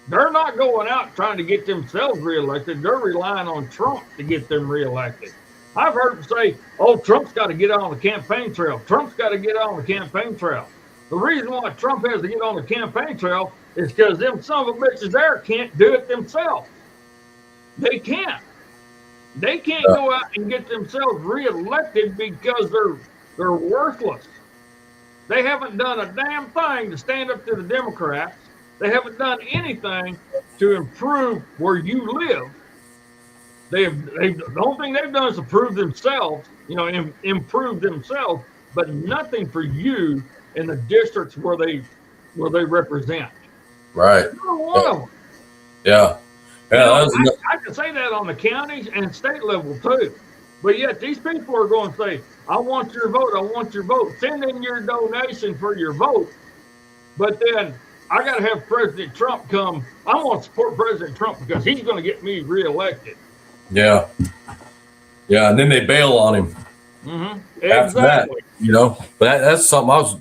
They're not going out trying to get themselves reelected. They're relying on Trump to get them reelected. I've heard them say, oh, Trump's got to get on the campaign trail. Trump's got to get on the campaign trail. The reason why Trump has to get on the campaign trail is because them son of a bitches there can't do it themselves. They can't. They can't go out and get themselves reelected because they're worthless. They haven't done a damn thing to stand up to the Democrats. They haven't done anything to improve where you live. The only thing they've done is to prove themselves, improve themselves, but nothing for you in the districts where they represent.
Right.
You're one of them.
Yeah.
I can say that on the counties and state level too. But yet these people are going to say, I want your vote. I want your vote. Send in your donation for your vote. But then I got to have President Trump come. I want to support President Trump because he's going to get me reelected.
Yeah. Yeah. And then they bail on him.
Mm-hmm.
After
Exactly.
that, but that's something I was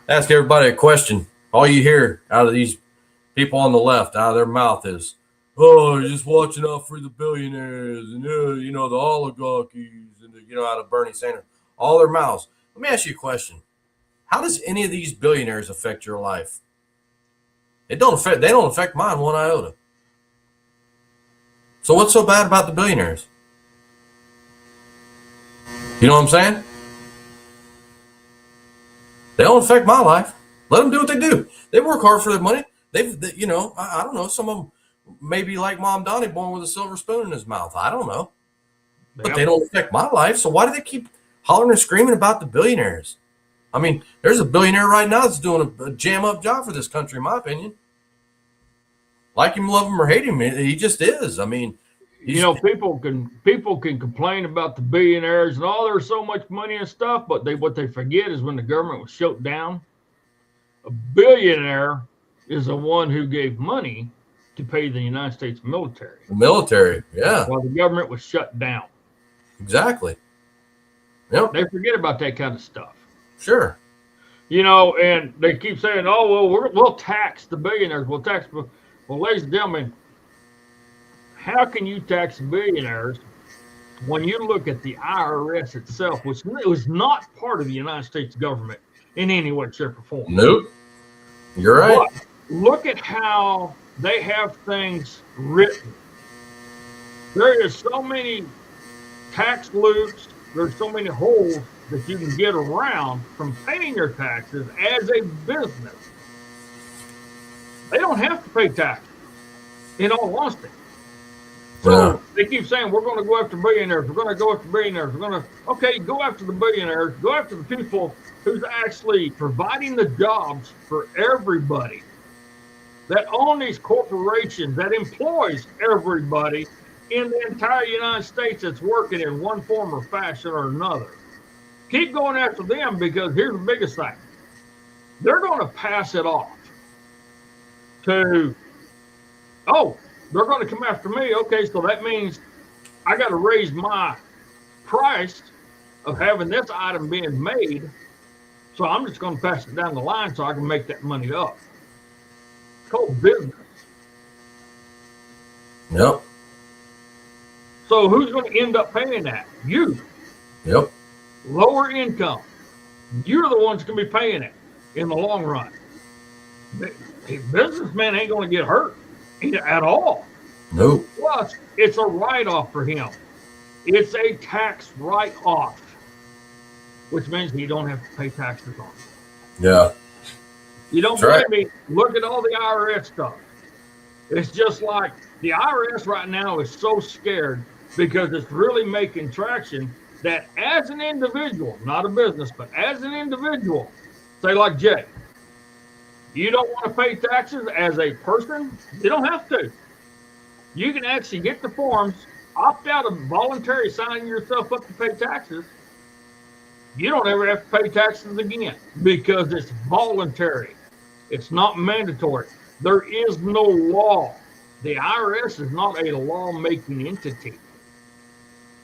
asking everybody a question. All you hear out of these people on the left, out of their mouth is, oh, you're just watching out for the billionaires and, the oligarchies and, out of Bernie Sanders, all their mouths. Let me ask you a question. How does any of these billionaires affect your life? They don't affect mine one iota. So what's so bad about the billionaires? You know what I'm saying? They don't affect my life. Let them do what they do. They work hard for their money. I don't know. Some of them maybe like Mom Donnie, born with a silver spoon in his mouth. I don't know. But they don't affect my life. So why do they keep hollering and screaming about the billionaires? I mean, there's a billionaire right now that's doing a jam-up job for this country, in my opinion. Like him, love him, or hate him, he just is. I mean,
people can complain about the billionaires and there's so much money and stuff, but what they forget is when the government was shut down, a billionaire is the one who gave money to pay the United States military.
The military, yeah.
While the government was shut down.
Exactly. Yep.
They forget about that kind of stuff.
Sure.
And they keep saying, "Oh, well, we'll tax the billionaires. We'll tax." Well, ladies and gentlemen, how can you tax billionaires when you look at the IRS itself, which was not part of the United States government in any way, shape, or form?
Nope. You're right.
But look at how they have things written. There is so many tax loops. There's so many holes that you can get around from paying your taxes as a business. They don't have to pay taxes, in all honesty. So they keep saying, we're going to go after billionaires. We're going to go after billionaires. Okay, go after the billionaires. Go after the people who's actually providing the jobs for everybody, that own these corporations, that employs everybody in the entire United States that's working in one form or fashion or another. Keep going after them, because here's the biggest thing. They're going to pass it off to, they're going to come after me. Okay, so that means I got to raise my price of having this item being made. So I'm just going to pass it down the line so I can make that money up. It's called business.
Yep.
So who's going to end up paying that? You.
Yep.
Lower income. You're the ones going to be paying it in the long run. A businessman ain't going to get hurt at all.
Nope.
Plus, it's a write-off for him. It's a tax write-off, which means you don't have to pay taxes on it.
Yeah.
You don't believe me? Look at all the IRS stuff. It's just like the IRS right now is so scared because it's really making traction that as an individual, not a business, but as an individual, say like Jay, you don't want to pay taxes as a person, you don't have to. You can actually get the forms, opt out of voluntary signing yourself up to pay taxes. You don't ever have to pay taxes again because it's voluntary. It's not mandatory. There is no law. The IRS is not a law-making entity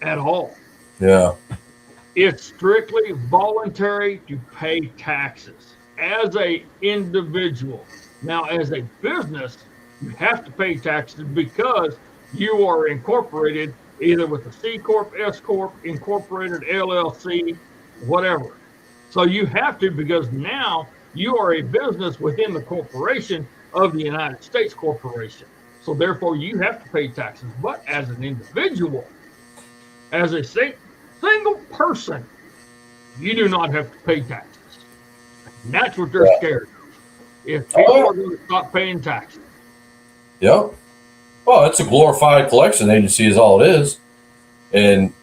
at all.
Yeah.
It's strictly voluntary to pay taxes as an individual. Now, as a business, you have to pay taxes because you are incorporated either with a C Corp, S Corp, Incorporated, LLC, whatever. So you have to, because now you are a business within the corporation of the United States Corporation. So therefore you have to pay taxes. But as an individual, as a single person, you do not have to pay taxes. And that's what they're scared of. If people are going to stop paying taxes.
Yep. Well, it's a glorified collection agency is all it is. And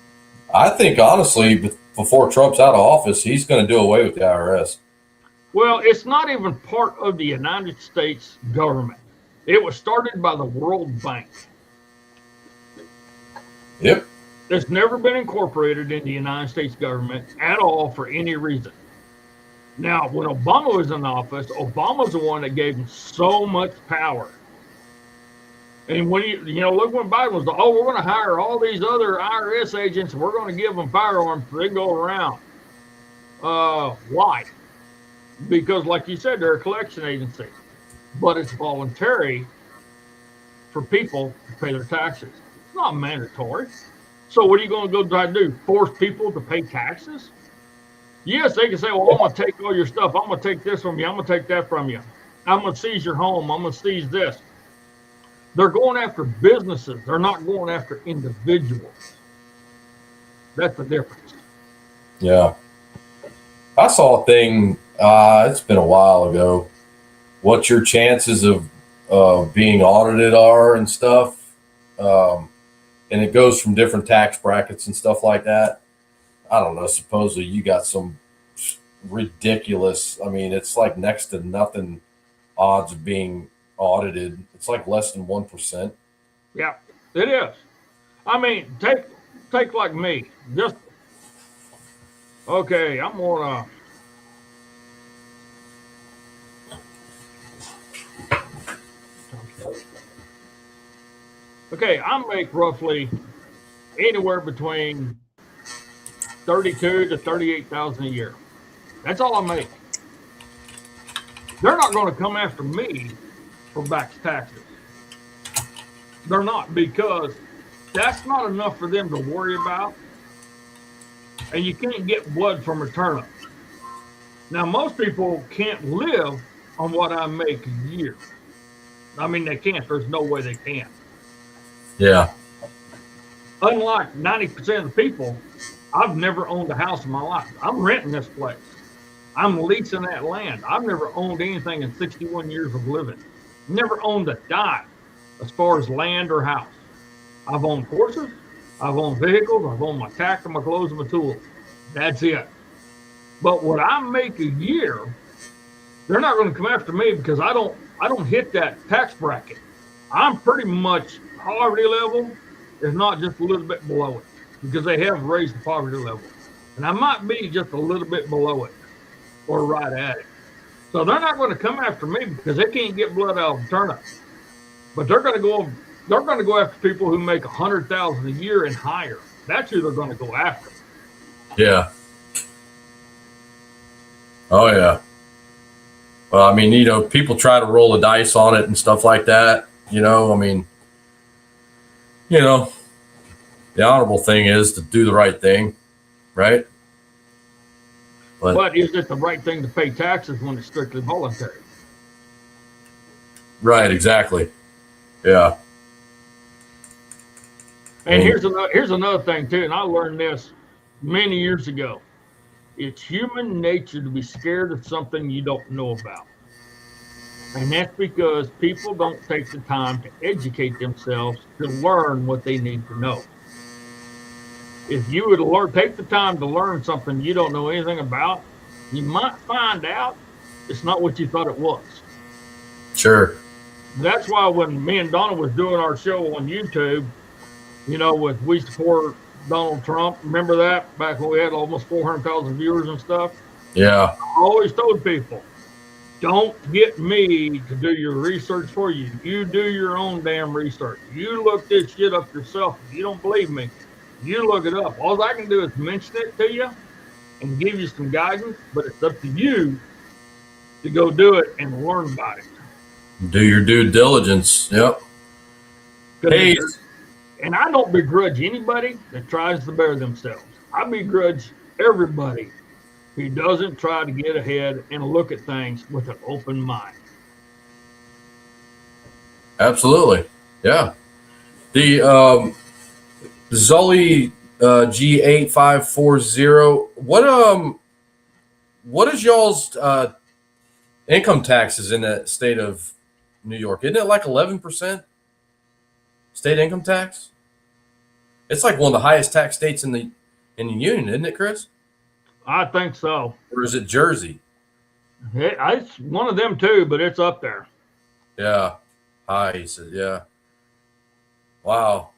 I think, honestly, before Trump's out of office, he's going to do away with the IRS.
Well, it's not even part of the United States government. It was started by the World Bank.
Yep.
It's never been incorporated in the United States government at all for any reason. Now, when Obama was in office, Obama's the one that gave him so much power. And when look when Biden was, we're going to hire all these other IRS agents and we're going to give them firearms so they go around. Why? Because, like you said, they're a collection agency, but it's voluntary for people to pay their taxes. It's not mandatory. So what are you going to go try to do? Force people to pay taxes? Yes, they can say, well, I'm going to take all your stuff. I'm going to take this from you. I'm going to take that from you. I'm going to seize your home. I'm going to seize this. They're going after businesses. They're not going after individuals. That's the difference.
Yeah. I saw a thing, it's been a while ago, what your chances of being audited are and stuff. And it goes from different tax brackets and stuff like that. I don't know. Supposedly you got some ridiculous, it's like next to nothing odds of being audited. It's like less than 1%.
Yeah, it is. Take like me. Just okay. I'm gonna. Okay, I make roughly anywhere between 32 to 38,000 a year. That's all I make. they're not going to come after me for back taxes. They're not, because that's not enough for them to worry about. And you can't get blood from a turnip. Now, most people can't live on what I make a year. I mean, they can't. There's no way they can.
Yeah.
Unlike 90% of the people, I've never owned a house in my life. I'm renting this place. I'm leasing that land. I've never owned anything in 61 years of living. Never owned a dime as far as land or house. I've owned horses. I've owned vehicles. I've owned my tractor, my clothes, and my tools. That's it. But what I make a year, they're not going to come after me because I don't hit that tax bracket. I'm pretty much poverty level, if not just a little bit below it, because they have raised the poverty level. And I might be just a little bit below it or right at it. So they're not going to come after me because they can't get blood out of the turnip. But they're going to go after people who make $100,000 a year and higher. That's who they're going to go after.
Yeah. Oh, yeah. Well, I mean, people try to roll the dice on it and stuff like that. I mean, the honorable thing is to do the right thing, right?
But is it the right thing to pay taxes when it's strictly voluntary?
Right, exactly. Yeah.
And here's another thing, too, and I learned this many years ago. It's human nature to be scared of something you don't know about. And that's because people don't take the time to educate themselves to learn what they need to know. If you would take the time to learn something you don't know anything about, you might find out it's not what you thought it was.
Sure.
That's why when me and Donna was doing our show on YouTube, with We Support Donald Trump, remember that back when we had almost 400,000 viewers and stuff?
Yeah.
I always told people, don't get me to do your research for you. You do your own damn research. You look this shit up yourself. If you don't believe me, you look it up. All I can do is mention it to you and give you some guidance, but it's up to you to go do it and learn about it.
Do your due diligence. Yep. Hey.
And I don't begrudge anybody that tries to better themselves. I begrudge everybody who doesn't try to get ahead and look at things with an open mind. Absolutely.
Yeah. The Zully G8540. What is y'all's income taxes in the state of New York? Isn't it like 11% state income tax? It's like one of the highest tax states in the union, isn't it, Chris?
I think so.
Or is it Jersey?
It's one of them too, but it's up there.
Yeah. High, he said. Yeah. Wow.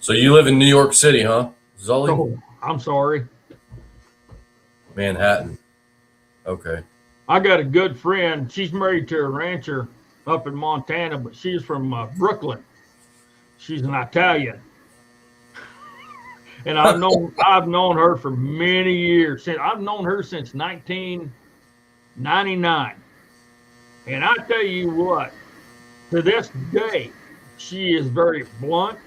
So you live in New York City, huh, Zully?
Oh, I'm sorry.
Manhattan. Okay.
I got a good friend. She's married to a rancher up in Montana, but she's from Brooklyn. She's an Italian. And I've known her for many years. I've known her since 1999. And I tell you what, to this day, she is very blunt,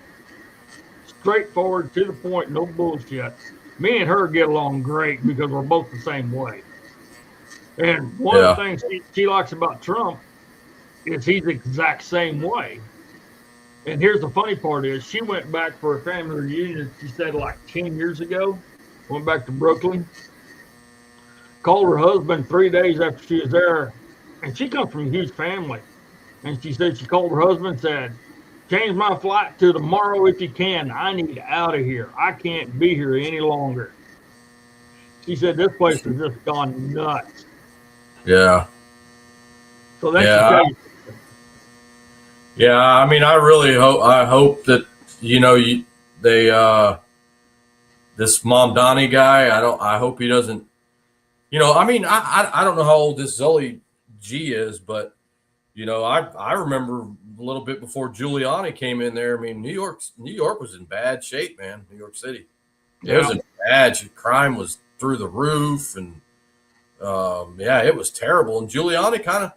straightforward, to the point, no bullshit. Me and her get along great because we're both the same way. And one of the things she likes about Trump is he's the exact same way. And here's the funny part is she went back for a family reunion, she said like 10 years ago, went back to Brooklyn, called her husband 3 days after she was there, and she comes from a huge family. And she said she called her husband and said, change my flight to tomorrow if you can. I need out of here. I can't be here any longer. She said this place has just gone nuts.
Yeah.
So that's
Yeah, I mean, I really hope that this Mamdani guy. I hope he doesn't. I mean, I don't know how old this Zully G is, but I remember a little bit before Giuliani came in there. I mean, New York was in bad shape, man. New York City, it was in bad shape. Crime was through the roof, and Yeah, it was terrible. And Giuliani kind of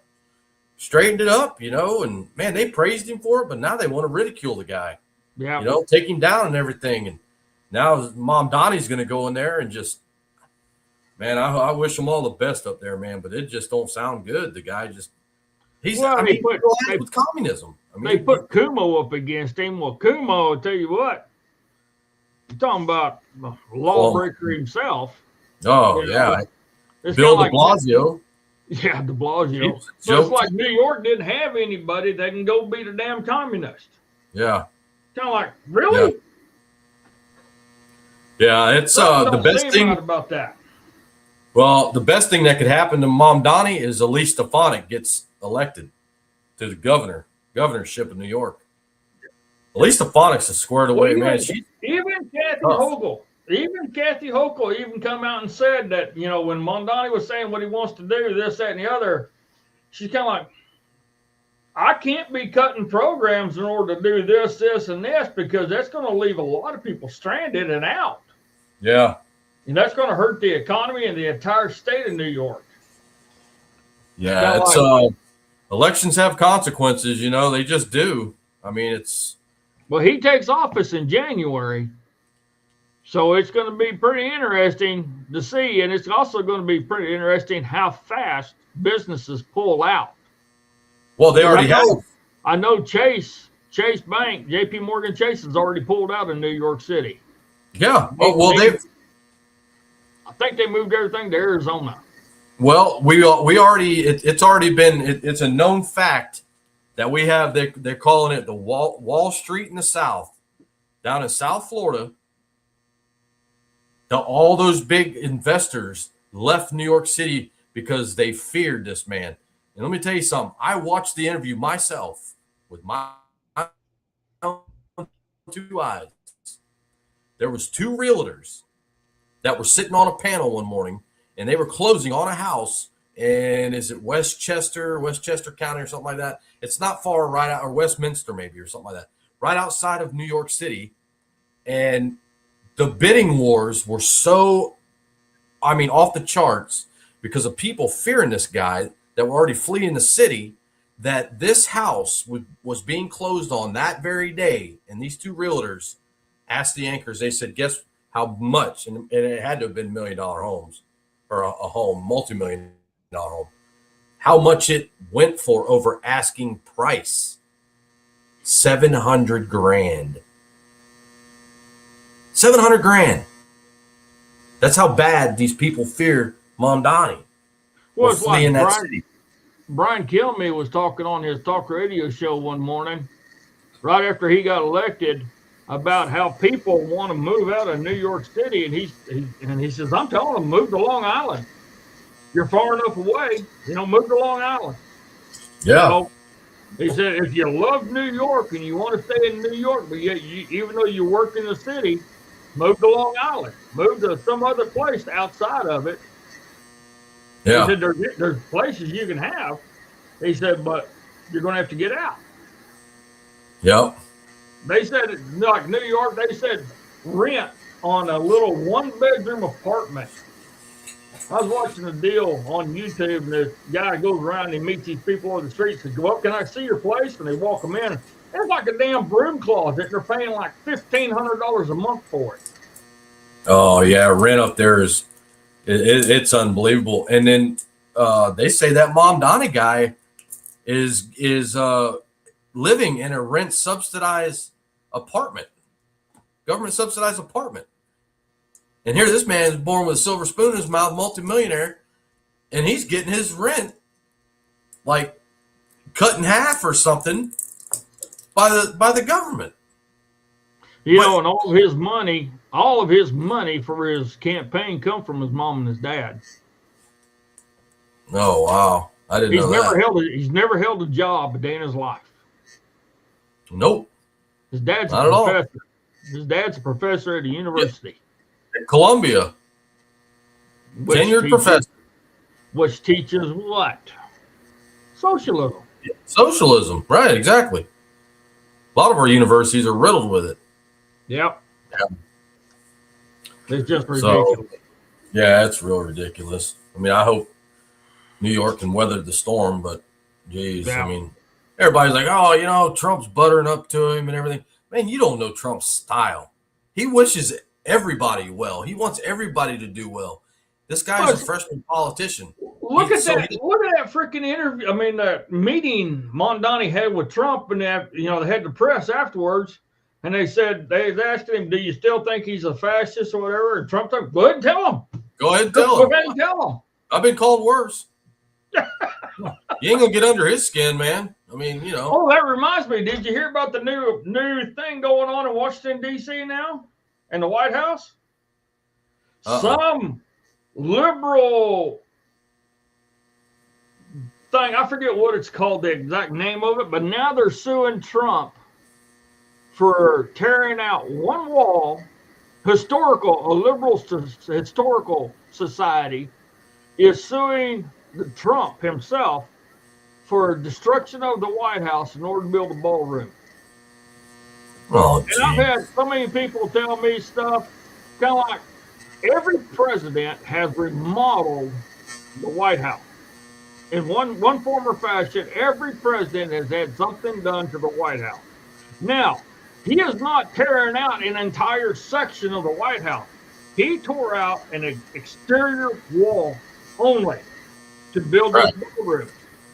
straightened it up, and man, they praised him for it, but now they want to ridicule the guy,
Yeah.
take him down and everything. And now Mom Donnie's going to go in there and just, man, I wish him all the best up there, man, but it just don't sound good. The guy just, he's with communism.
They put Kumo up against him. Well, Kumo, I'll tell you what, you're talking about the lawbreaker himself.
Oh, yeah. Bill de Blasio.
Yeah, de Blasio. So it's like New York didn't have anybody that can go beat a damn communist.
Yeah.
Kind of like, really?
Yeah, it's the best thing
about that.
Well, the best thing that could happen to Mom Donnie is Elise Stefanik gets elected to the governorship of New York. Elise Stefanik's is squared away, man.
Even Kathy Hochul even come out and said that, when Mondani was saying what he wants to do, this, that, and the other, she's kind of like, I can't be cutting programs in order to do this, this, and this, because that's going to leave a lot of people stranded and out.
Yeah.
And that's going to hurt the economy and the entire state of New York.
Yeah, elections have consequences, they just do. I mean, it's...
Well, he takes office in January. So it's going to be pretty interesting to see, and it's also going to be pretty interesting how fast businesses pull out.
Well, they already have.
I know Chase Bank, J.P. Morgan Chase has already pulled out of New York City.
Yeah.
I think they moved everything to Arizona.
Well, we already it's already been it's a known fact that we have. They're calling it the Wall Street in the South, down in South Florida. All those big investors left New York City because they feared this man. And let me tell you something. I watched the interview myself with my own 2 eyes. There was 2 realtors that were sitting on a panel one morning, and they were closing on a house. And is it Westchester County or something like that? It's not far right out, or Westminster maybe, or something like that, right outside of New York City. And the bidding wars were so, off the charts because of people fearing this guy that were already fleeing the city, that this house was being closed on that very day. And these 2 realtors asked the anchors, they said, guess how much? And it had to have been $1 million homes, or a home, multi-million-dollar home. How much it went for over asking price? $700,000. $700,000. That's how bad these people fear Mom Donnie.
Well, it's like Brian Kilmeade was talking on his talk radio show one morning, right after he got elected, about how people want to move out of New York City, and he says, I'm telling them, move to Long Island. You're far enough away, move to Long Island.
Yeah.
He said, if you love New York and you want to stay in New York, but yet even though you work in the city, move to Long Island. Move to some other place outside of it.
Yeah.
He said, there's places you can have. He said, but you're going to have to get out.
Yep.
They said, like New York, they said rent on a little 1-bedroom apartment. I was watching a deal on YouTube, and this guy goes around and he meets these people on the streets and go up, can I see your place? And they walk them in. It's like a damn broom closet. They're paying like $1,500 a month for it.
Oh yeah, rent up there it's unbelievable. And then they say that Mom Donnie guy is living in a rent subsidized apartment, government subsidized apartment. And here this man is born with a silver spoon in his mouth, multimillionaire, and he's getting his rent like cut in half or something by the government.
And all of his money for his campaign come from his mom and his dad.
Oh wow. I didn't know that.
He's never held a job a day in his life.
Nope.
His dad's
not
a professor. His dad's a professor at a university.
At Columbia. Tenured professor.
Which teaches what? Socialism.
Socialism. Right, exactly. A lot of our universities are riddled with it.
Yep. It's just ridiculous.
So, yeah, it's real ridiculous. I New York can weather the storm, but geez,
Yeah.
I mean, everybody's like, oh, you know, Trump's buttering up to him and everything. Man, you don't know Trump's style. He wishes everybody well. He wants everybody to do well. This guy's a freshman politician.
Look at that freaking interview. I mean, that meeting Mondani had with Trump, and they, you know, they had the press afterwards, and they said, they asked him, do you still think he's a fascist or whatever? And Trump said, go ahead and tell him.
Go ahead and tell him.
Go ahead and tell him.
I've been called worse. You ain't gonna get under his skin, man. I mean, you know.
Oh, that reminds me. Did you hear about the new thing going on in Washington, D.C. now? In the White House? Some liberal thing, I forget what it's called, the exact name of it, but now they're suing Trump for tearing out one wall. A liberal historical society is suing Trump himself for destruction of the White House in order to build a ballroom.
Oh,
and I've had so many people tell me stuff, kind of like every president has remodeled the White House. In one form or fashion, every president has had something done to the White House. Now, he is not tearing out an entire section of the White House. He tore out an exterior wall only to build this ballroom.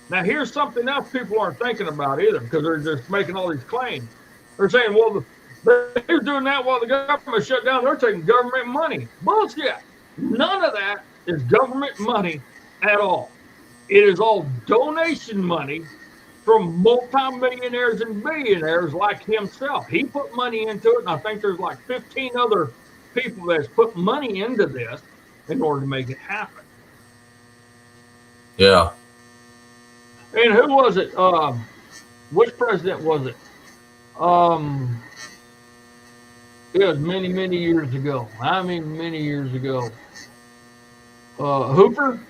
Now, here's something else people aren't thinking about either, because they're just making all these claims. They're saying, well, they're doing that while the government shut down. They're taking government money. Bullshit. None of that is government money at all. It is all donation money from multimillionaires and billionaires like himself. He put money into it, and I think there's like 15 other people that's put money into this in order to make it happen.
Yeah.
And who was it? Which president was it? It was many, many years ago. I mean, many years ago. Hoover?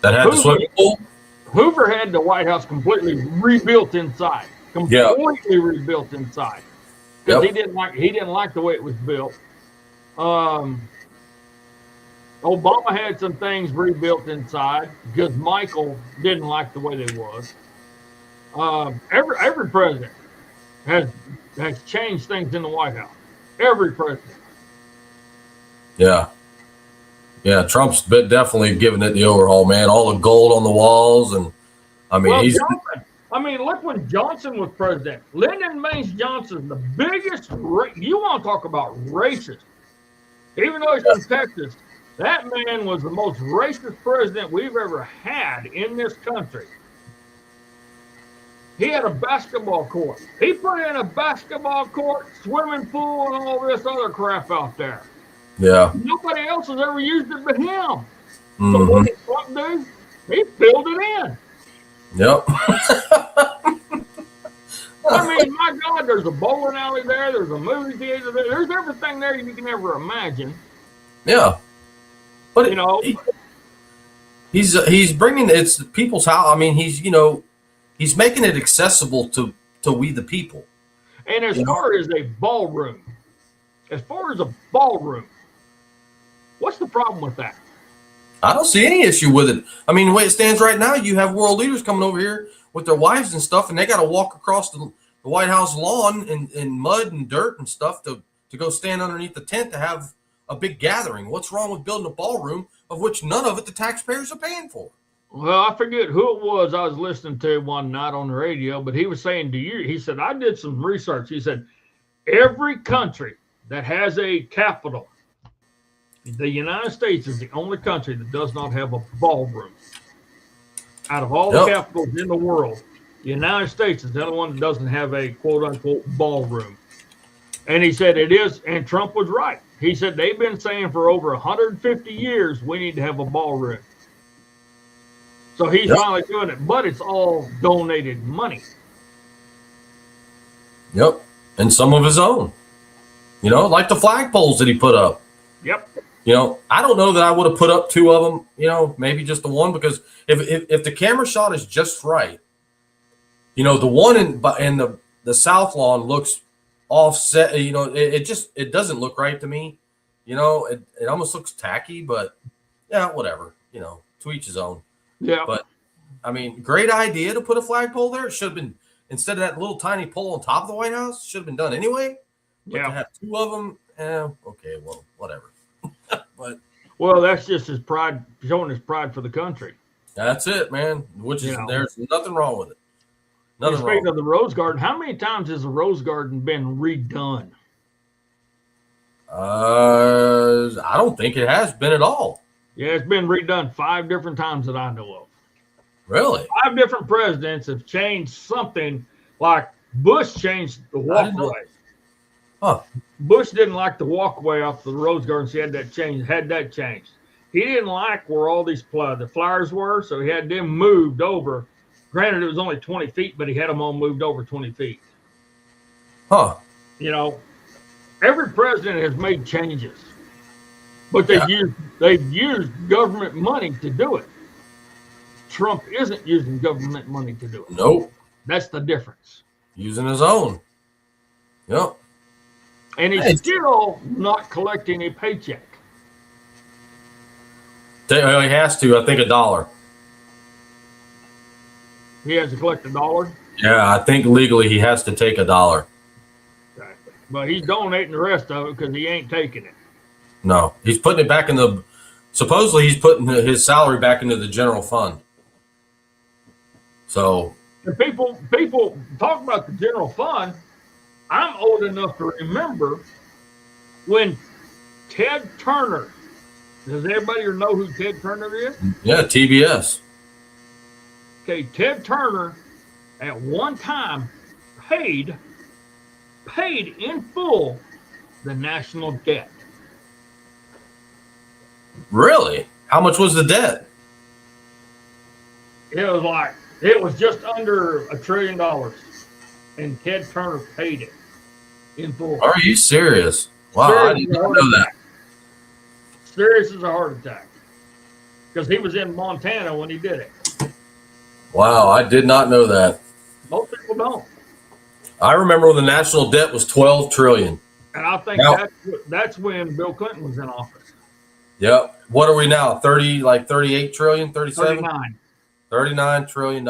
That had the swimming pool?
Hoover had the White House completely rebuilt inside. Completely rebuilt inside. Because he didn't like the way it was built. Obama had some things rebuilt inside because Michael didn't like the way they was. Every president has changed things in the White House. Every president.
Yeah. Yeah, Trump's definitely giving it the overhaul, man. All the gold on the walls, and I mean,
look when Johnson was president. Lyndon Baines Johnson, the biggest. You want to talk about racist? Even though he's from Texas, that man was the most racist president we've ever had in this country. He had a basketball court. He put in a basketball court, swimming pool, and all this other crap out there.
Yeah.
Nobody else has ever used it but him. So what did Trump do? He filled it in.
Yep.
I mean, my God, there's a bowling alley there. There's a movie theater there. There's everything there you can ever imagine.
Yeah. But
you know,
he's bringing it's people's house. I mean, he's making it accessible to we the people.
And as far as a ballroom, what's the problem with that?
I don't see any issue with it. I mean, the way it stands right now, you have world leaders coming over here with their wives and stuff, and they got to walk across the White House lawn in mud and dirt and stuff to go stand underneath the tent to have a big gathering. What's wrong with building a ballroom of which none of it the taxpayers are paying for?
Well, I forget who it was I was listening to one night on the radio, but he was saying, he said, I did some research. He said, every country that has a capital, the United States is the only country that does not have a ballroom. Out of all the capitals in the world, the United States is the only one that doesn't have a quote-unquote ballroom. And he said it is, and Trump was right. He said they've been saying for over 150 years we need to have a ballroom. So he's finally doing it, but it's all donated money.
Yep, and some of his own. Like the flagpoles that he put up.
Yep.
I don't know that I would have put up two of them, maybe just the one, because if the camera shot is just right, the one in the south lawn looks offset, it doesn't look right to me. It almost looks tacky, but yeah, whatever, to each his own.
Yeah.
But I mean, great idea to put a flagpole there. It should have been, instead of that little tiny pole on top of the White House, should have been done anyway. But to
Yeah.
have two of them, okay, well, whatever. But
Well, that's just his pride, showing his pride for the country.
that's it, man. Which is,
You know.
there's nothing wrong with it.
And
Nothing
speaking
wrong.
of the Rose Garden, how many times has the Rose Garden been redone?
I don't think it has been at all.
Yeah, it's been redone 5 different times that I know of.
Really?
5 different presidents have changed something. Like Bush changed the walkway.
Huh.
Bush didn't like the walkway off the Rose Garden, so he had that changed. He didn't like where all these the flowers were, so he had them moved over. Granted, it was only 20 feet, but he had them all moved over 20 feet.
Huh.
You know, every president has made changes, but they've used government money to do it. Trump isn't using government money to do it.
Nope.
That's the difference.
Using his own. Yep.
And he's still not collecting a paycheck.
He has to, I think, $1.
He has to collect $1.
Yeah, I think legally he has to take $1.
Exactly. But he's donating the rest of it because he ain't taking it.
No, he's putting it back in the. Supposedly, he's putting his salary back into the general fund. So.
And people talk about the general fund. I'm old enough to remember when Ted Turner. Does everybody know who Ted Turner is?
Yeah, TBS.
Okay, Ted Turner at one time paid in full the national debt.
Really? How much was the debt?
It was just under $1 trillion, and Ted Turner paid it in full.
Are you serious? Wow, I didn't know that.
Serious as a heart attack, because he was in Montana when he did it.
Wow, I did not know that.
Most people don't.
I remember when the national debt was $12 trillion.
And I think that's when Bill Clinton was in office.
Yep. What are we now? 38 trillion, 37?
39.
$39 trillion.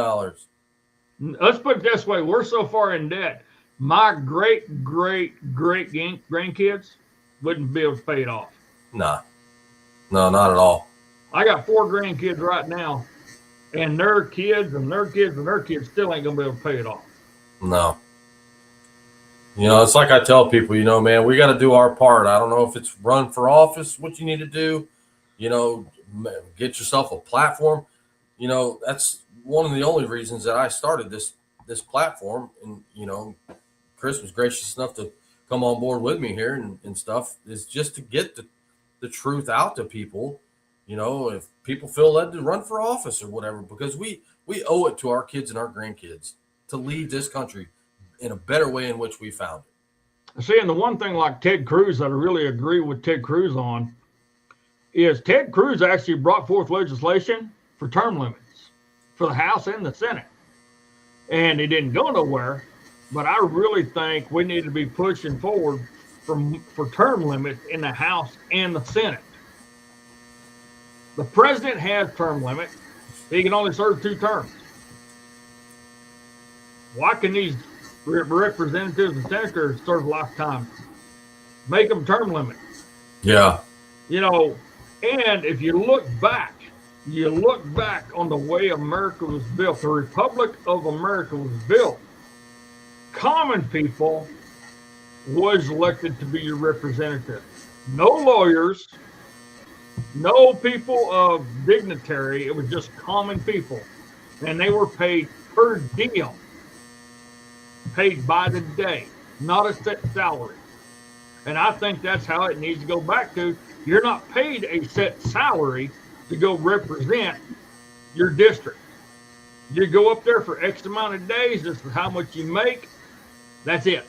Let's put it this way. We're so far in debt. My great grandkids wouldn't be able to pay it off.
Nah. No, not at all.
I got 4 grandkids right now, and their kids and their kids and their kids still ain't going to be able to pay it off.
No. You know, it's like I tell people, you know, man, we got to do our part. I don't know if it's run for office, what you need to do, you know, get yourself a platform. You know, that's one of the only reasons that I started this platform. And, you know, Chris was gracious enough to come on board with me here and stuff, is just to get the truth out to people. You know, if people feel led to run for office or whatever, because we owe it to our kids and our grandkids to lead this country in a better way in which we found it.
See, and the one thing like Ted Cruz that I really agree with Ted Cruz on is Ted Cruz actually brought forth legislation for term limits for the House and the Senate. And it didn't go nowhere, but I really think we need to be pushing forward for term limits in the House and the Senate. The president has term limits. He can only serve 2 terms. Why can these representatives and senators serve lifetime? Make them term limits.
Yeah.
You know, and if you look back on the way America was built, the Republic of America was built, common people was elected to be your representative. No lawyers, no people of dignitary. It was just common people. And they were paid per diem, paid by the day, not a set salary. And I think that's how it needs to go back to. You're not paid a set salary to go represent your district. You go up there for X amount of days. This is how much you make. That's it.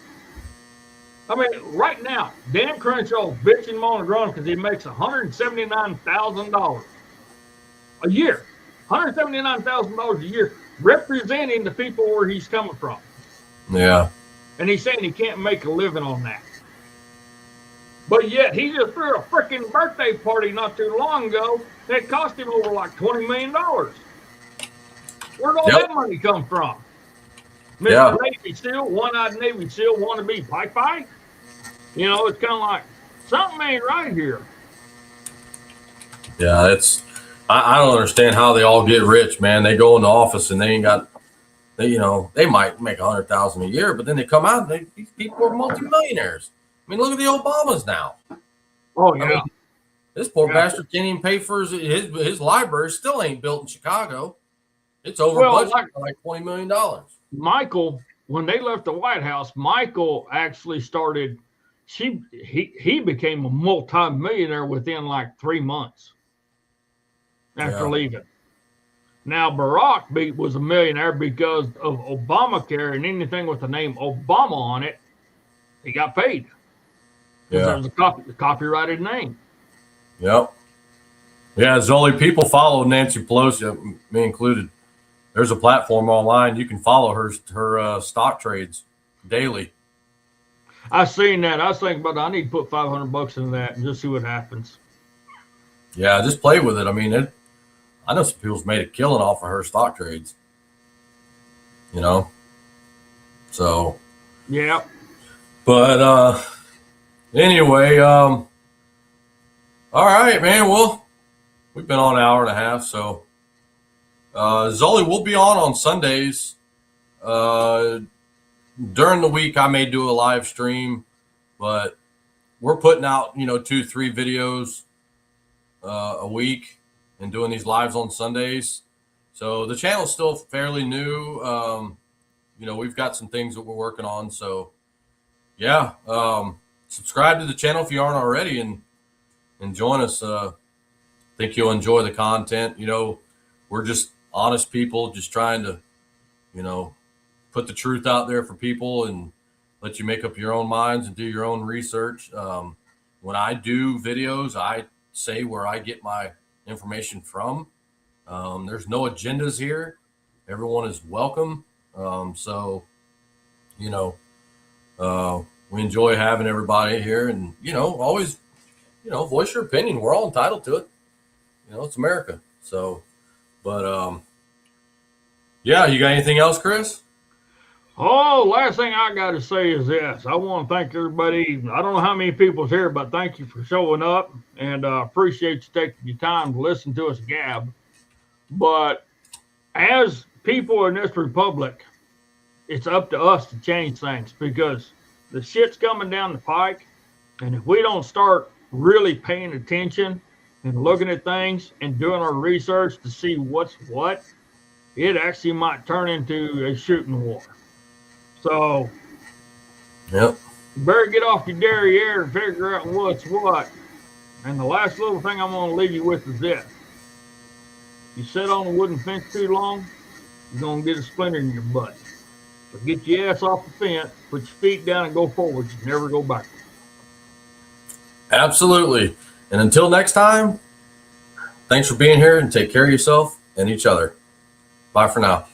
I mean, right now, Dan Crenshaw's bitching, moaning, and groaning because he makes $179,000 a year. $179,000 a year representing the people where he's coming from.
Yeah.
And he's saying he can't make a living on that. But yet he just threw a freaking birthday party not too long ago that cost him over like $20 million. Where'd all that money come from? Mr. Navy SEAL, one-eyed Navy SEAL, want to be Pike? You know, it's kind of like something ain't right here.
Yeah, I don't understand how they all get rich, man. They go in the office and they ain't got, you know, they might make $100,000 a year, but then they come out and these people are multimillionaires. I mean, look at the Obamas now.
Oh yeah.
I mean, this poor bastard can't even pay for his library. Still ain't built in Chicago. It's over budget by like $20 million.
Michael, when they left the White House, Michael actually started. He became a multi-millionaire within like 3 months after leaving. Now Barack was a millionaire because of Obamacare, and anything with the name Obama on it, he got paid. Because that was a copyrighted name.
Yep. Yeah, Zoli, people follow Nancy Pelosi, me included. There's a platform online. You can follow her stock trades daily.
I seen that. I was thinking about I need to put $500 into that and just see what happens.
Yeah, just play with it. I mean, I know some people's made a killing off of her stock trades. You know? So.
Yeah.
But anyway, all right, man. Well, we've been on an hour and a half, so Zoli, we'll be on Sundays. During the week, I may do a live stream, but we're putting out, 2-3 videos a week and doing these lives on Sundays. So the channel's still fairly new. We've got some things that we're working on. So yeah, subscribe to the channel if you aren't already and join us. Think you'll enjoy the content. We're just honest people, just trying to, put the truth out there for people and let you make up your own minds and do your own research. When I do videos, I say where I get my information from. There's no agendas here. Everyone is welcome. We enjoy having everybody here and, always, voice your opinion. We're all entitled to it. It's America. So, but, yeah, you got anything else, Chris?
Oh, last thing I got to say is this. I want to thank everybody. I don't know how many people's here, but thank you for showing up and appreciate you taking your time to listen to us gab. But as people in this republic, it's up to us to change things because the shit's coming down the pike. And if we don't start really paying attention and looking at things and doing our research to see what's what, it actually might turn into a shooting war. So,
yep,
you better get off your derriere and figure out what's what. And the last little thing I'm going to leave you with is this. You sit on a wooden fence too long, you're going to get a splinter in your butt. So get your ass off the fence, put your feet down and go forward. You never go backwards.
Absolutely. And until next time, thanks for being here and take care of yourself and each other. Bye for now.